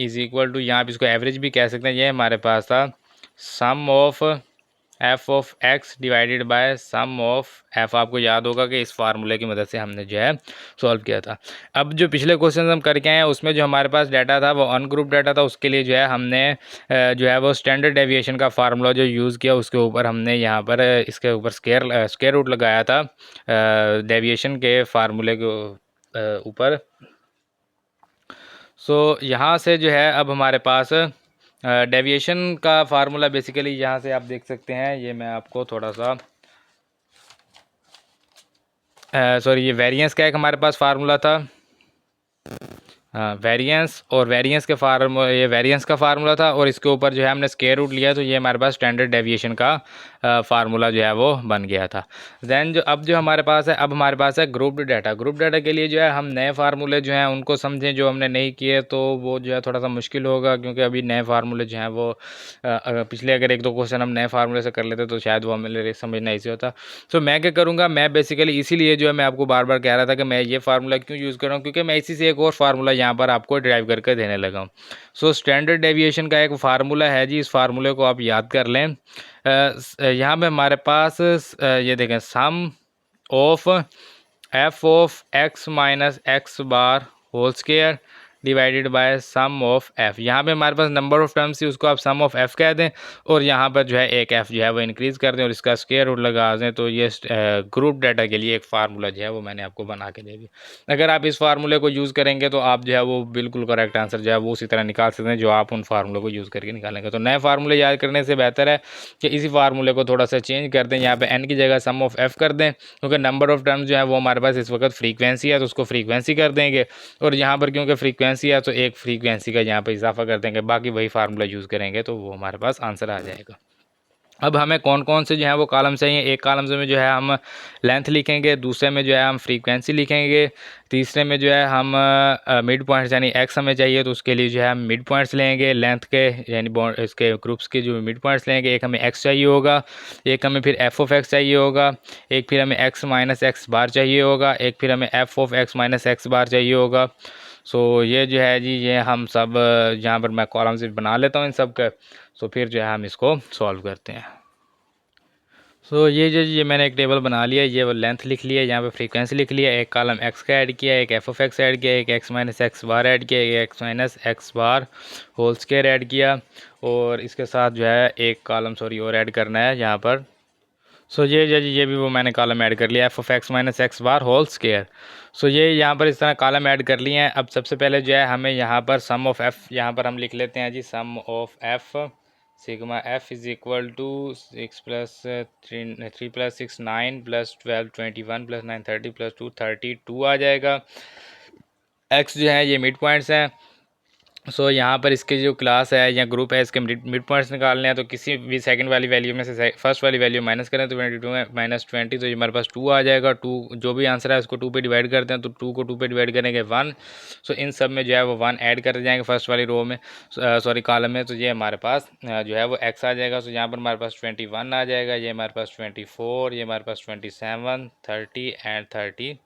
is equal to, यहाँ आप इसको एवरेज भी कह सकते हैं। ये हमारे पास था sum of f of x divided by sum of f. आपको याद होगा कि इस फार्मूले की मदद से हमने जो है सॉल्व किया था। अब जो पिछले क्वेश्चन हम करके आए हैं उसमें जो हमारे पास डाटा था वो अनग्रुप डाटा था। उसके लिए जो है हमने जो है वो स्टैंडर्ड डेविएशन का फार्मूला जो यूज़ किया, उसके ऊपर हमने यहाँ पर इसके ऊपर स्केयर रूट लगाया था डेविएशन के फार्मूले के ऊपर। सो यहाँ से जो है अब हमारे पास डेविएशन का फार्मूला बेसिकली यहाँ से आप देख सकते हैं। ये मैं आपको थोड़ा सा सॉरी, ये वेरिएंस का एक हमारे पास फार्मूला था, वेरिएंस, और वेरिएंस के ये वेरिएंस का फार्मूला था, और इसके ऊपर जो है हमने स्क्वायर रूट लिया, तो ये हमारे पास स्टैंडर्ड डेविएशन का फार्मूला जो है वो बन गया था। दैन जो अब जो हमारे पास है, अब हमारे पास है ग्रुप्ड डाटा। ग्रुप डाटा के लिए जो है हम नए फार्मूले जो हैं उनको समझें, जो हमने नहीं किए तो वो जो है थोड़ा सा मुश्किल होगा, क्योंकि अभी नए फार्मूले जो हैं वो पिछले अगर एक दो क्वेश्चन हम नए फार्मूले से कर लेते तो शायद वो हमें समझना ईजी होता। सो मैं क्या करूँगा, मैं बेसिकली इसीलिए जो है मैं आपको बार बार कह रहा था कि मैं ये फार्मूला क्यों यूज़ कर रहा हूँ, क्योंकि मैं इसी से एक और फार्मूला यहाँ पर आपको ड्राइव करके देने लगा हूँ। सो स्टैंडर्ड डेविएशन का एक फार्मूला है जी, इस फार्मूले को आप याद कर लें। यहाँ पे हमारे पास ये देखें sum of f of x minus x bar whole square divided by sum of f. यहाँ पे हमारे पास नंबर ऑफ टर्म्स थी, उसको आप सम ऑफ एफ़ कह दें, और यहाँ पर जो है एक एफ़ जो है वो इंक्रीज़ कर दें और इसका स्क्वायर रूट लगा दें। तो ये ग्रुप डाटा के लिए एक फार्मूला जो है वो मैंने आपको बना के दे दिया। अगर आप इस फार्मूले को यूज़ करेंगे तो आप जो है वो बिल्कुल करेक्ट आंसर जो है वो उसी तरह निकाल सकते हैं जो आप उन फार्मूले को यूज़ करके निकालेंगे। तो नए फार्मूले याद करने से बेहतर है कि इसी फार्मूले को थोड़ा सा चेंज कर दें, यहाँ पे एन की जगह सम ऑफ एफ़ कर दें, क्योंकि नंबर ऑफ टर्म्स जो है वो हमारे पास इस वक्त फ्रीक्वेंसी है, तो उसको फ्रीक्वेंसी कर देंगे, और यहाँ पर क्योंकि फ्रीक्वेंसी है तो एक फ्रीक्वेंसी का यहाँ पे इजाफा कर देंगे, बाकी वही फार्मूला यूज़ करेंगे तो वो हमारे पास आंसर आ जाएगा। अब हमें कौन कौन से जो है वो कॉलम चाहिए, एक कॉलम में जो है हम लेंथ लिखेंगे, दूसरे में जो है हम फ्रीक्वेंसी लिखेंगे, तीसरे में जो है हम मिड पॉइंट्स यानी एक्स हमें चाहिए तो उसके लिए जो है हम मिड पॉइंट्स लेंगे लेंथ के, यानी इसके ग्रुप्स के जो मिड पॉइंट्स लेंगे। एक हमें एक्स चाहिए होगा, एक हमें फिर एफ ऑफ एक्स चाहिए होगा, एक फिर हमें एक्स माइनस एक्स बार चाहिए होगा, एक फिर हमें f of x minus x bar चाहिए होगा। सो ये जो है जी, ये हम सब यहाँ पर मैं कॉलम से बना लेता हूँ इन सब का। सो फिर जो है हम इसको सॉल्व करते हैं। सो ये मैंने एक टेबल बना लिया, ये वो लेंथ लिख लिया, यहाँ पे फ्रीक्वेंसी लिख लिया, एक कॉलम एक्स का ऐड किया, एक एफ ऑफ एक्स ऐड किया, एक x minus x bar add किया, एक x minus x bar whole square add किया, और इसके साथ जो है एक कॉलम और ऐड करना है यहाँ पर। सो ये भी वो मैंने कॉलम ऐड कर लिया, f of x minus x bar whole square. So ये यहाँ पर इस तरह कॉलम ऐड कर लिए हैं। अब सबसे पहले जो है हमें यहाँ पर सम ऑफ एफ़, यहाँ पर हम लिख लेते हैं जी sum of f sigma f is equal to 6 plus 3 plus 6 9 plus 12 21 plus 9 30 plus 2 32 आ जाएगा। एक्स जो है ये मिड पॉइंट्स हैं, सो यहाँ पर इसके जो क्लास है या ग्रुप है इसके मिड पॉइंट्स निकालने हैं, तो किसी भी सेकंड वाली वैल्यू में से फर्स्ट वाली वैल्यू माइनस करें तो 22 में -20, तो ये हमारे पास 2 आ जाएगा। 2 जो भी आंसर है उसको 2 पे डिवाइड करते हैं, तो 2 को 2 पे डिवाइड करेंगे 1। सो इन सब में जो है वो 1 ऐड करते जाएंगे फर्स्ट वाली रो में, सॉरी कॉलम में, तो ये हमारे पास जो है वो x आ जाएगा। सो यहाँ पर हमारे पास 21 आ जाएगा, ये हमारे पास 24, ये हमारे पास 27, 30 एंड 33।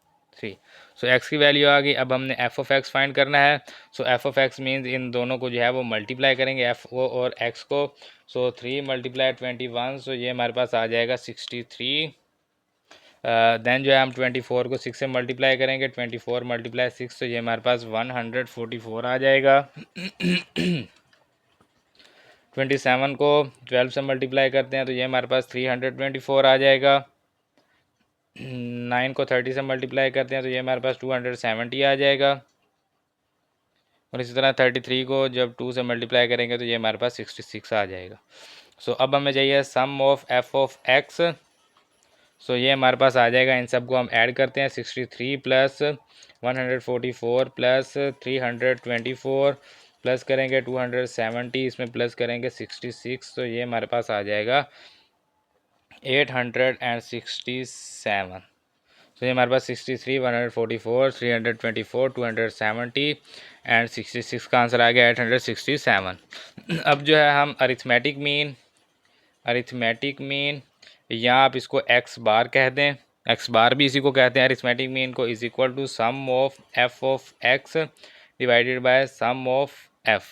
सो x की वैल्यू आ गई। अब हमने f ऑफ x फाइंड करना है। सो f of x means in दोनों को जो है वो मल्टीप्लाई करेंगे, f को और x को। सो 3 × 21, सो ये हमारे पास आ जाएगा 63। देन जो है हम 24 को 6 से मल्टीप्लाई करेंगे, 24 × 6, तो ये हमारे पास 144 आ जाएगा। 27 को 12 से मल्टीप्लाई करते हैं तो ये हमारे पास 324 आ जाएगा। 9 को 30 से मल्टीप्लाई करते हैं तो ये हमारे पास 270 आ जाएगा। और इसी तरह 33 को जब 2 से मल्टीप्लाई करेंगे तो ये हमारे पास 66 आ जाएगा। सो अब हमें चाहिए sum of f of x। सो ये हमारे पास आ जाएगा। इन सब को हम ऐड करते हैं, 63 प्लस 144 प्लस 324 प्लस करेंगे 270, इसमें प्लस करेंगे 66, तो ये हमारे पास आ जाएगा 867। तो ये हमारे पास 63, 144, 324, 270 एंड 66 का आंसर आ गया 867। अब जो है हम अरिथमेटिक मीन या आप इसको x बार कह दें, x बार भी इसी को कहते हैं अरिथमेटिक मीन को, is equal to sum of f of x divided by sum of f।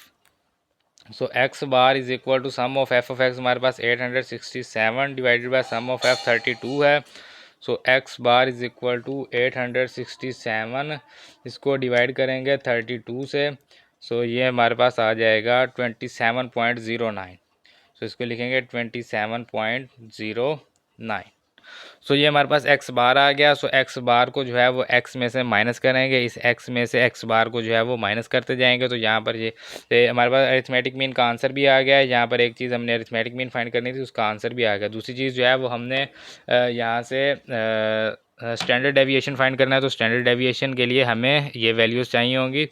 So x bar is equal to sum of f of x हमारे पास 867 divided by sum of f 32 है। So x bar is equal to 867, इसको divide करेंगे 32 से, सो ये हमारे पास आ जाएगा 27.09। सो इसको लिखेंगे 27.09। सो ये हमारे पास x बार आ गया। सो x बार को जो है वो x में से माइनस करेंगे, इस x में से x बार को जो है वो माइनस करते जाएंगे, तो यहाँ पर ये हमारे पास अरिथमेटिक मीन का आंसर भी आ गया है। यहाँ पर एक चीज़ हमने अरिथमेटिक मीन फाइंड करनी थी, उसका आंसर भी आ गया। दूसरी चीज़ जो है वो हमने यहाँ से स्टैंडर्ड डेविएशन फाइंड करना है, तो स्टैंडर्ड डेविएशन के लिए हमें ये वैल्यूज़ चाहिए होंगी।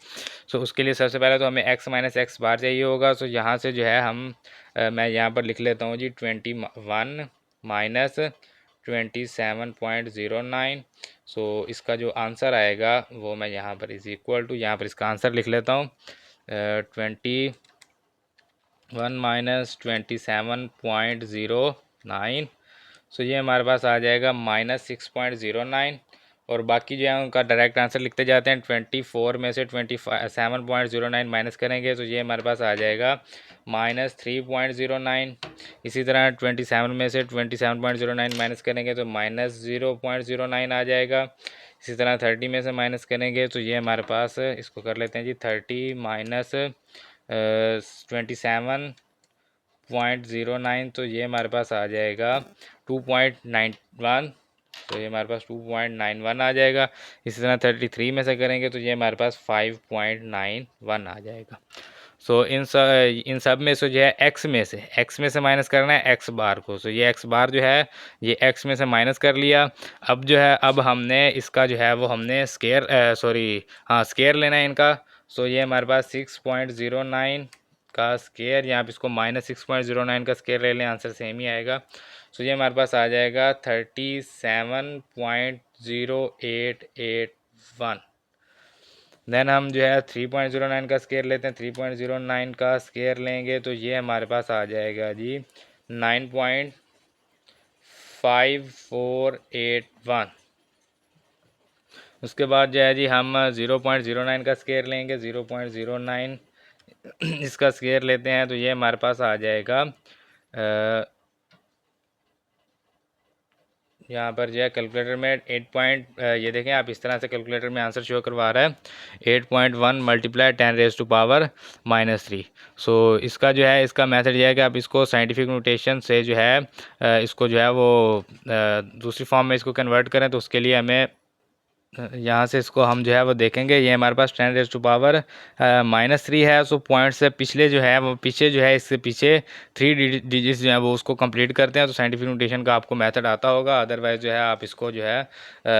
सो उसके लिए सबसे पहले तो हमें x माइनस एक्स बार चाहिए होगा। सो यहाँ से जो है हम मैं यहाँ पर लिख लेता हूँ जी 21 माइनस 27.09। सो इसका जो आंसर आएगा वो मैं यहाँ पर इज़ इक्वल टू, यहाँ पर इसका आंसर लिख लेता हूँ 21 माइनस 27.09। सो ये हमारे पास आ जाएगा -6.09। और बाकी जो है उनका डायरेक्ट आंसर लिखते जाते हैं। 24 में से 27.09 माइनस करेंगे तो ये हमारे पास आ जाएगा -3.09। इसी तरह 27 में से 27.09 माइनस करेंगे तो -0.09 आ जाएगा। इसी तरह 30 में से माइनस करेंगे तो ये हमारे पास, इसको कर लेते हैं जी 30 माइनस 27.09, तो ये हमारे पास आ जाएगा 2.91। तो ये हमारे पास 2.91 आ जाएगा। इसी तरह 33 में से करेंगे तो ये हमारे पास 5.91 आ जाएगा। सो इन सब में से जो है x में से माइनस करना है x बार को। सो ये x बार जो है ये x में से माइनस कर लिया। अब जो है अब हमने इसका जो है वो हमने स्केयर लेना है इनका। सो ये हमारे पास 6.09 का स्केयर, यहाँ पे इसको -6.09 का स्केयर ले लें, आंसर सेम ही आएगा। सो ये हमारे पास आ जाएगा 37.0881। देन हम जो है 3.09 का स्केयर लेते हैं, 3.09 का स्केयर लेंगे तो ये हमारे पास आ जाएगा जी 9.5481। उसके बाद जो है जी हम 0.09 का स्केयर लेंगे, 0.09 इसका स्केयर लेते हैं तो ये हमारे पास आ जाएगा यहाँ पर जो है कैलकुलेटर में ये देखें आप, इस तरह से कैलकुलेटर में आंसर शो करवा रहा है 8.1 मल्टीप्लाई 10⁻³ सो इसका जो है इसका मेथड ये है कि आप इसको साइंटिफिक नोटेशन से जो है इसको जो है वो दूसरी फॉर्म में इसको कन्वर्ट करें, तो उसके लिए हमें यहाँ से इसको हम जो है वो देखेंगे, ये हमारे पास 10⁻³ -3 है। सो पॉइंट से पिछले जो है वो पीछे जो है, इससे पीछे 3 डिजिट्स जो है वो उसको कंप्लीट करते हैं। तो साइंटिफिक नोटेशन का आपको मेथड आता होगा, अदरवाइज जो है आप इसको जो है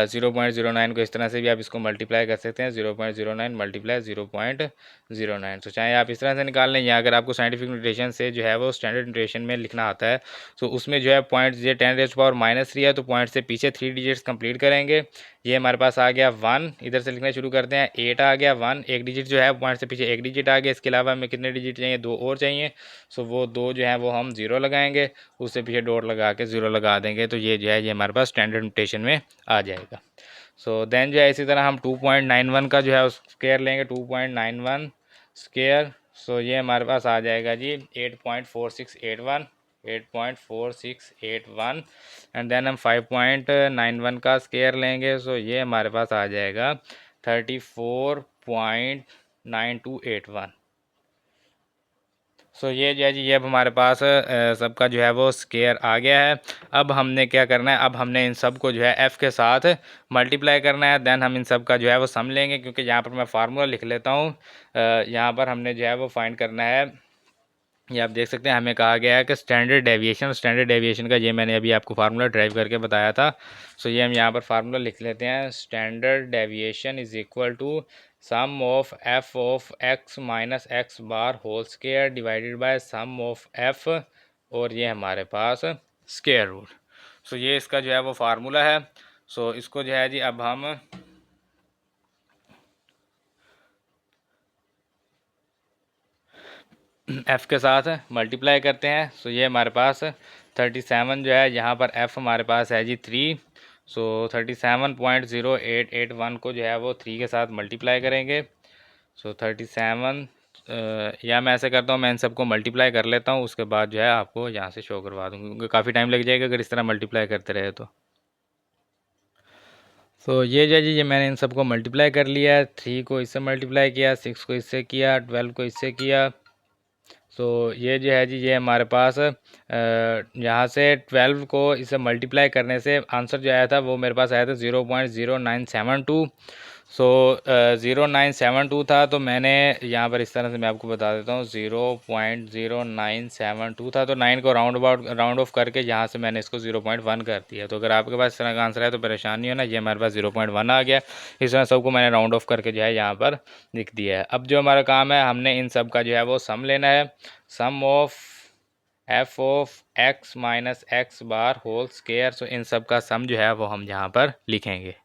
0.09 को इस तरह से भी आप इसको मल्टीप्लाई कर सकते हैं, 0.09 मल्टीप्लाई 0.09। तो चाहे आप इस तरह से निकाल लें, या अगर आपको साइंटिफिक नोटेशन से जो है वो स्टैंडर्ड नोटेशन में लिखना आता है, तो उसमें जो है पॉइंट ये 10⁻³ है, तो पॉइंट से पीछे 3 डिजिट्स कंप्लीट करेंगे। ये हमारे पास आ गया 1, इधर से लिखना शुरू करते हैं। 8 आ गया 1, एक डिजिट जो है पॉइंट से पीछे एक डिजिट आ गया। इसके अलावा हमें कितने डिजिट चाहिए? 2 और चाहिए। सो वो 2 जो है वो हम 0 लगाएंगे, उससे पीछे डॉट लगा के 0 लगा देंगे, तो ये जो है ये हमारे पास स्टैंडर्ड नोटेशन में आ जाएगा। सो देन जो है इसी तरह हम 2.91 का जो है स्क्वायर लेंगे, 2.91 स्क्वायर। सो ये हमारे पास आ जाएगा जी 8.4681, 8.4681। एंड देन हम 5.91 का स्क्वायर लेंगे। सो ये हमारे पास आ जाएगा 34.9281। सो ये जो है जी, ये अब हमारे पास सबका जो है वो स्क्वायर आ गया है। अब हमने क्या करना है, अब हमने इन सब को जो है f के साथ मल्टीप्लाई करना है। देन हम इन सब का जो है वो सम लेंगे, क्योंकि यहाँ पर मैं फार्मूला लिख लेता हूँ। यहाँ पर हमने जो है वो फाइंड करना है, ये आप देख सकते हैं हमें कहा गया है कि स्टैंडर्ड डेविएशन का ये मैंने अभी आपको फार्मूला ड्राइव करके बताया था। सो ये हम यहाँ पर फार्मूला लिख लेते हैं, standard deviation is equal to sum of f of x minus x bar whole square divided by sum of f, और ये हमारे पास स्क्वायर रूट। सो ये इसका जो है वो फार्मूला है। सो इसको जो है जी अब हम f के साथ मल्टीप्लाई करते हैं। सो ये हमारे पास 37 जो है, यहाँ पर f हमारे पास है जी 3। सो 37.0881 को जो है वो 3 के साथ मल्टीप्लाई करेंगे। सो 37 या मैं ऐसे करता हूँ, मैं इन सबको मल्टीप्लाई कर लेता हूँ, उसके बाद जो है आपको यहाँ से शो करवा दूँगा, क्योंकि काफ़ी टाइम लग जाएगा अगर इस तरह मल्टीप्लाई करते रहे तो। तो ये जो है जी, ये मैंने इन सबको मल्टीप्लाई कर लिया है। 3 को इससे मल्टीप्लाई किया, 6 को इससे किया, 12 को इससे किया। तो ये जो है जी, ये हमारे पास यहाँ से 12 को इसे मल्टीप्लाई करने से आंसर जो आया था वो मेरे पास आया था 0.0972। सो 0972 था, तो मैंने यहाँ पर इस तरह से मैं आपको बता देता हूँ, 0.0972 था, तो 9 को राउंड ऑफ करके यहाँ से मैंने इसको 0.1 कर दिया। तो अगर आपके पास इस तरह का आंसर है तो परेशान नहीं होना, ये हमारे पास 0.1 आ गया। इस तरह सबको मैंने राउंड ऑफ करके जो है यहाँ पर लिख दिया है। अब जो हमारा काम है, हमने इन सब का जो है वो सम लेना है, sum of f of x minus x bar whole square. So इन सब का सम जो है वो हम यहाँ पर लिखेंगे।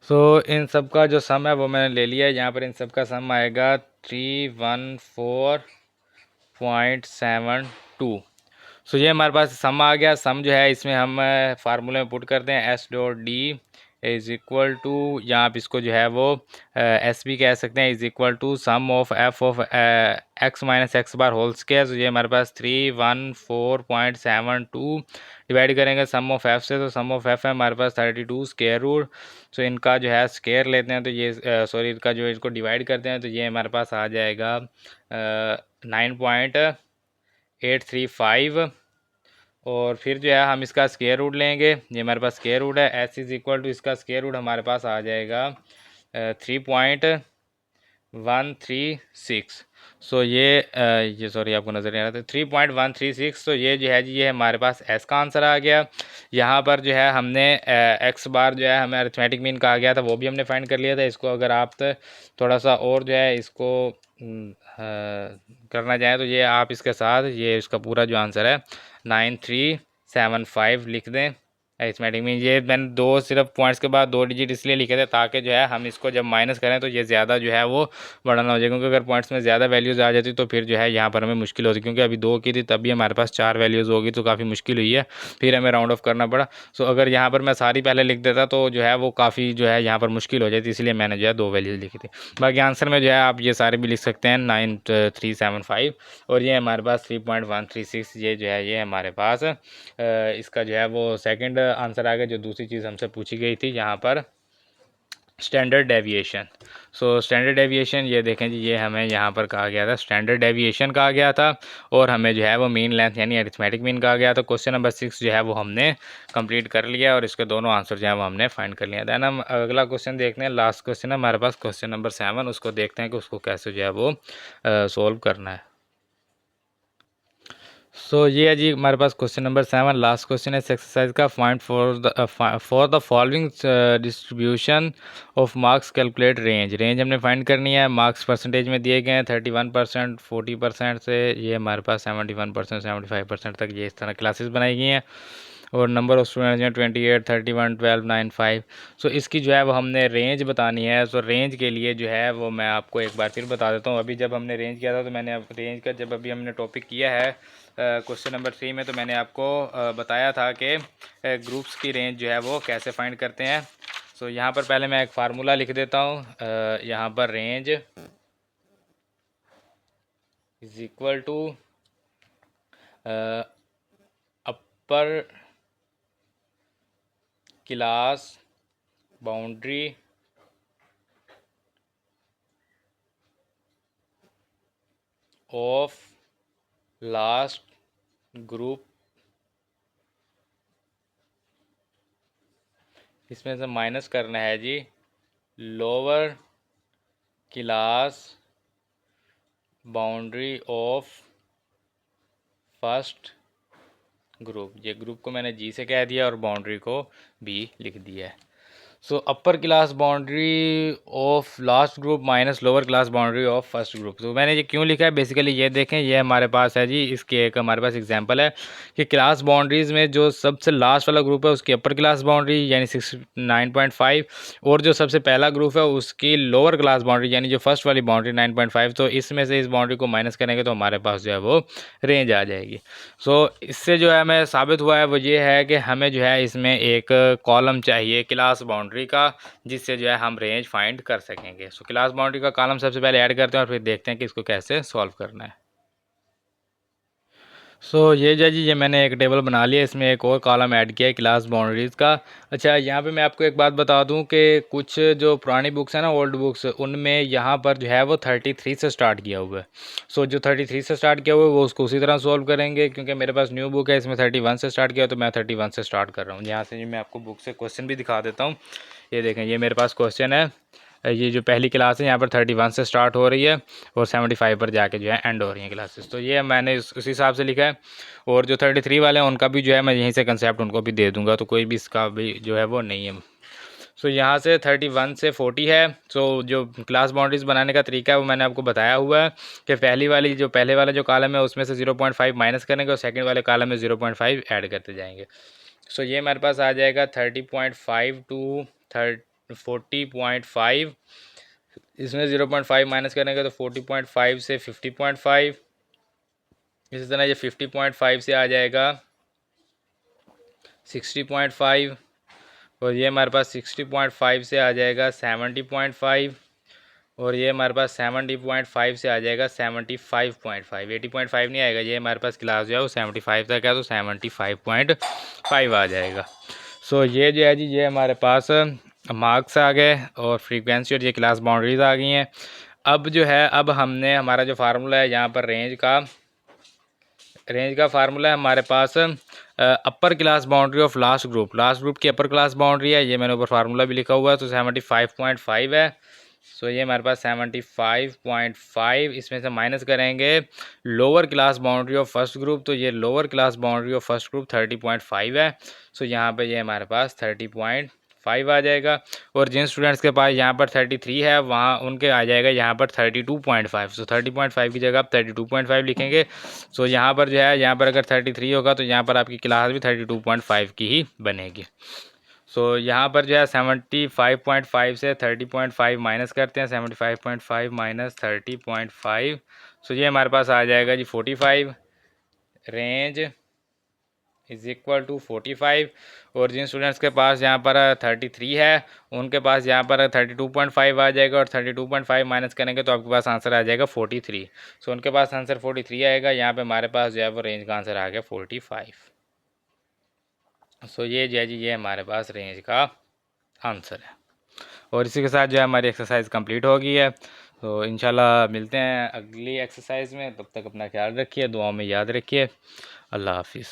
सो इन सब का जो सम है वो मैंने ले लिया है। यहाँ पर इन सब का सम आएगा 314.72। सो ये हमारे पास सम आ गया। सम जो है इसमें हम फार्मूले में पुट करते हैं, S dot D is equal to, या आप इसको जो है वो एस भी कह सकते हैं, is equal to sum of f of x minus x bar whole square. तो ये हमारे पास 314.72 डिवाइड करेंगे सम ऑफ एफ से, तो सम ऑफ एफ है हमारे पास 32 स्क्वायर रूट। सो इनका जो है स्क्वायर लेते हैं, तो ये सॉरी इनका जो इसको डिवाइड करते हैं, तो ये हमारे पास आ जाएगा 9.835। और फिर जो है हम इसका स्क्वायर रूट लेंगे, ये हमारे पास स्क्वायर रूट है, एस इज़ इक्वल टू इसका स्क्वायर रूट हमारे पास आ जाएगा 3.136। सो ये सॉरी आपको नज़र नहीं आ रहा था, 3.136। तो ये जो है जी, ये हमारे पास एस का आंसर आ गया। यहाँ पर जो है हमने एक्स बार जो है हमें अरिथमेटिक मीन कहा गया था, वो भी हमने फाइंड कर लिया था। इसको अगर आप थोड़ा सा और जो है इसको करना चाहें, तो ये आप इसके साथ ये इसका पूरा जो आंसर है 9375 लिख दें। अरिथमेटिक मीन ये मैंने दो सिर्फ पॉइंट्स के बाद 2 डिजिट इसलिए लिखे थे, ताकि जो है हम इसको जब माइनस करें तो ये ज़्यादा जो है वो बड़ा ना हो जाए, क्योंकि अगर पॉइंट्स में ज़्यादा वैल्यूज़ आ जाती तो फिर जो है यहाँ पर हमें मुश्किल होती, क्योंकि अभी 2 की थी तब भी हमारे पास 4 वैल्यूज़ होगी, तो काफ़ी मुश्किल हुई है, फिर हमें राउंड ऑफ करना पड़ा। सो अगर यहाँ पर मैं सारी पहले लिख देता तो जो है वो काफ़ी जो है यहाँ पर मुश्किल हो जाती, इसलिए मैंने जो है 2 वैल्यूज़ लिखी थी। बाकी आंसर में जो है आप ये सारे भी लिख सकते हैं 9375, और ये हमारे पास 3.136, ये जो है ये हमारे पास इसका जो है वो सेकंड आंसर आ गया। जो दूसरी चीज़ हमसे पूछी गई थी यहाँ पर standard deviation. So standard deviation ये देखें जी, ये हमें यहाँ पर कहा गया था, स्टैंडर्ड डेविएशन कहा गया था, और हमें जो है वो मीन लेंथ यानी अरिथमेटिक मीन कहा गया। तो क्वेश्चन नंबर 6 जो है वो हमने कंप्लीट कर लिया और इसके दोनों आंसर जो है वो हमने फाइंड कर लिया। दैन हम अगला क्वेश्चन देखते हैं, लास्ट क्वेश्चन है हमारे पास, क्वेश्चन नंबर 7। उसको देखते हैं कि उसको कैसे जो है वो सोल्व करना है। सो ये है जी हमारे पास क्वेश्चन नंबर 7, लास्ट क्वेश्चन है इस एक्सरसाइज का। Find for the following distribution of marks calculate range. Range हमने फाइंड करनी है, मार्क्स परसेंटेज में दिए गए हैं 31%, 40% से ये हमारे पास 71%, 75% तक ये इस तरह क्लासेस बनाई गई हैं, और नंबर ऑफ स्टूडेंट्स हैं 28, 31, 12, 9, 5। सो इसकी जो है वो हमने रेंज बतानी है। सो रेंज के लिए जो है वो मैं आपको एक बार फिर बता देता हूँ। अभी जब हमने रेंज किया था तो मैंने अब रेंज का जब अभी हमने टॉपिक किया है क्वेश्चन नंबर 3 में, तो मैंने आपको बताया था कि ग्रुप्स की रेंज जो है वो कैसे फाइंड करते हैं। सो यहाँ पर पहले मैं एक फार्मूला लिख देता हूँ। यहाँ पर range is equal to upper class boundary of last group, इसमें से माइनस करना है जी lower class boundary of first group. ये ग्रुप को मैंने जी से कह दिया और बाउंड्री को बी लिख दिया है। So upper class boundary of last group minus lower class boundary of first group. तो मैंने ये क्यों लिखा है, बेसिकली ये देखें, ये हमारे पास है जी, इसके एक हमारे पास एग्जांपल है कि क्लास बाउंड्रीज़ में जो सबसे लास्ट वाला ग्रुप है उसकी अपर क्लास बाउंड्री यानी 69.5, और जो सबसे पहला ग्रुप है उसकी लोअर क्लास बाउंड्री यानी जो फर्स्ट वाली बाउंड्री 9.5। तो इसमें से इस बाउंड्री को माइनस करेंगे तो हमारे पास जो है वो रेंज आ जाएगी। सो इससे जो है हमें साबित हुआ है वो ये है कि हमें जो है इसमें एक कॉलम चाहिए क्लास बाउंड्री का, जिससे जो है हम रेंज फाइंड कर सकेंगे। सो क्लास बाउंड्री का कॉलम सबसे पहले ऐड करते हैं और फिर देखते हैं कि इसको कैसे सॉल्व करना है। सो ये जो जी, ये मैंने एक टेबल बना लिया, इसमें एक और कॉलम ऐड किया है क्लास बाउंड्रीज़ का। अच्छा, यहाँ पे मैं आपको एक बात बता दूँ कि कुछ जो पुरानी बुक्स हैं ना, ओल्ड बुक्स, उनमें यहाँ पर जो है वो 33 से स्टार्ट किया हुआ है। सो जो 33 से स्टार्ट किया हुआ है वो उसको उसी तरह सॉल्व करेंगे, क्योंकि मेरे पास न्यू बुक है, इसमें 31 से स्टार्ट किया, तो मैं 31 से स्टार्ट कर रहा हूँ। यहाँ से मैं आपको बुक से क्वेश्चन भी दिखा देता हूँ। ये देखें, ये मेरे पास क्वेश्चन है, ये जो पहली क्लास है यहाँ पर 31 से स्टार्ट हो रही है और 75 पर जाके जो है एंड हो रही है क्लासेस। तो ये मैंने उस हिसाब से लिखा है, और जो 33 वाले हैं उनका भी जो है मैं यहीं से कंसेप्ट उनको भी दे दूंगा, तो कोई भी इसका भी जो है वो नहीं है। सो यहाँ से 31 से 40 है। सो जो क्लास बाउंड्रीज बनाने का तरीका है वो मैंने आपको बताया हुआ है कि पहली वाली जो पहले वाला जो कॉलम है उसमें से 0.5 माइनस करेंगे और सेकंड वाले कॉलम में 0.5 ऐड करते जाएंगे। सो ये हमारे पास आ जाएगा 30.5 टू 40.5। इसमें 0.5 माइनस करेंगे तो 40.5 से 50.5। इसी तरह ये 50.5 से आ जाएगा 60.5, और ये हमारे पास 60.5 से आ जाएगा 70.5, और ये हमारे पास 70.5 से आ जाएगा 75.5। 80.5 नहीं आएगा, ये हमारे पास क्लास जो है वो 75 तक है, तो 75.5 आ जाएगा। सो ये जो है जी, ये हमारे पास मार्क्स आ गए और फ्रीक्वेंसी और ये क्लास बाउंड्रीज आ गई हैं। अब जो है, अब हमने हमारा जो फार्मूला है यहाँ पर रेंज का फार्मूला है हमारे पास upper class boundary of last group की अपर क्लास बाउंड्री है, ये मैंने ऊपर फार्मूला भी लिखा हुआ है, तो 75.5 है। सो ये हमारे पास 75.5, इसमें से माइनस करेंगे lower class boundary of first group, तो ये lower class boundary of first group 30.5 है। सो यहाँ पे ये हमारे पास 30.5 आ जाएगा, और जिन स्टूडेंट्स के पास यहाँ पर 33 है वहाँ उनके आ जाएगा यहाँ पर 32.5। सो 30.5 की जगह आप 32.5 लिखेंगे। सो यहाँ पर जो है, यहाँ पर अगर 33 होगा तो यहाँ पर आपकी क्लास भी 32.5 की ही बनेगी। सो यहाँ पर जो है 75.5 से 30.5 माइनस करते हैं, 75.5 माइनस 30.5। सो ये हमारे पास आ जाएगा जी 45। रेंज इज इक्वल टू 45, और जिन स्टूडेंट्स के पास यहाँ पर 33 है उनके पास यहाँ पर 32.5 आ जाएगा, और 32.5 माइनस करेंगे तो आपके पास आंसर आ जाएगा 43। सो उनके पास आंसर 43 आएगा, यहाँ पे हमारे पास जो है वो रेंज का आंसर आ गया 45। सो ये जो है जी, ये हमारे पास रेंज का आंसर है। और इसी के साथ जो है हमारी एक्सरसाइज कंप्लीट हो गई है। तो इंशाल्लाह मिलते हैं अगली एक्सरसाइज में, तब तक अपना ख्याल रखिए, दुआओं में याद रखिए। अल्लाह हाफिज़।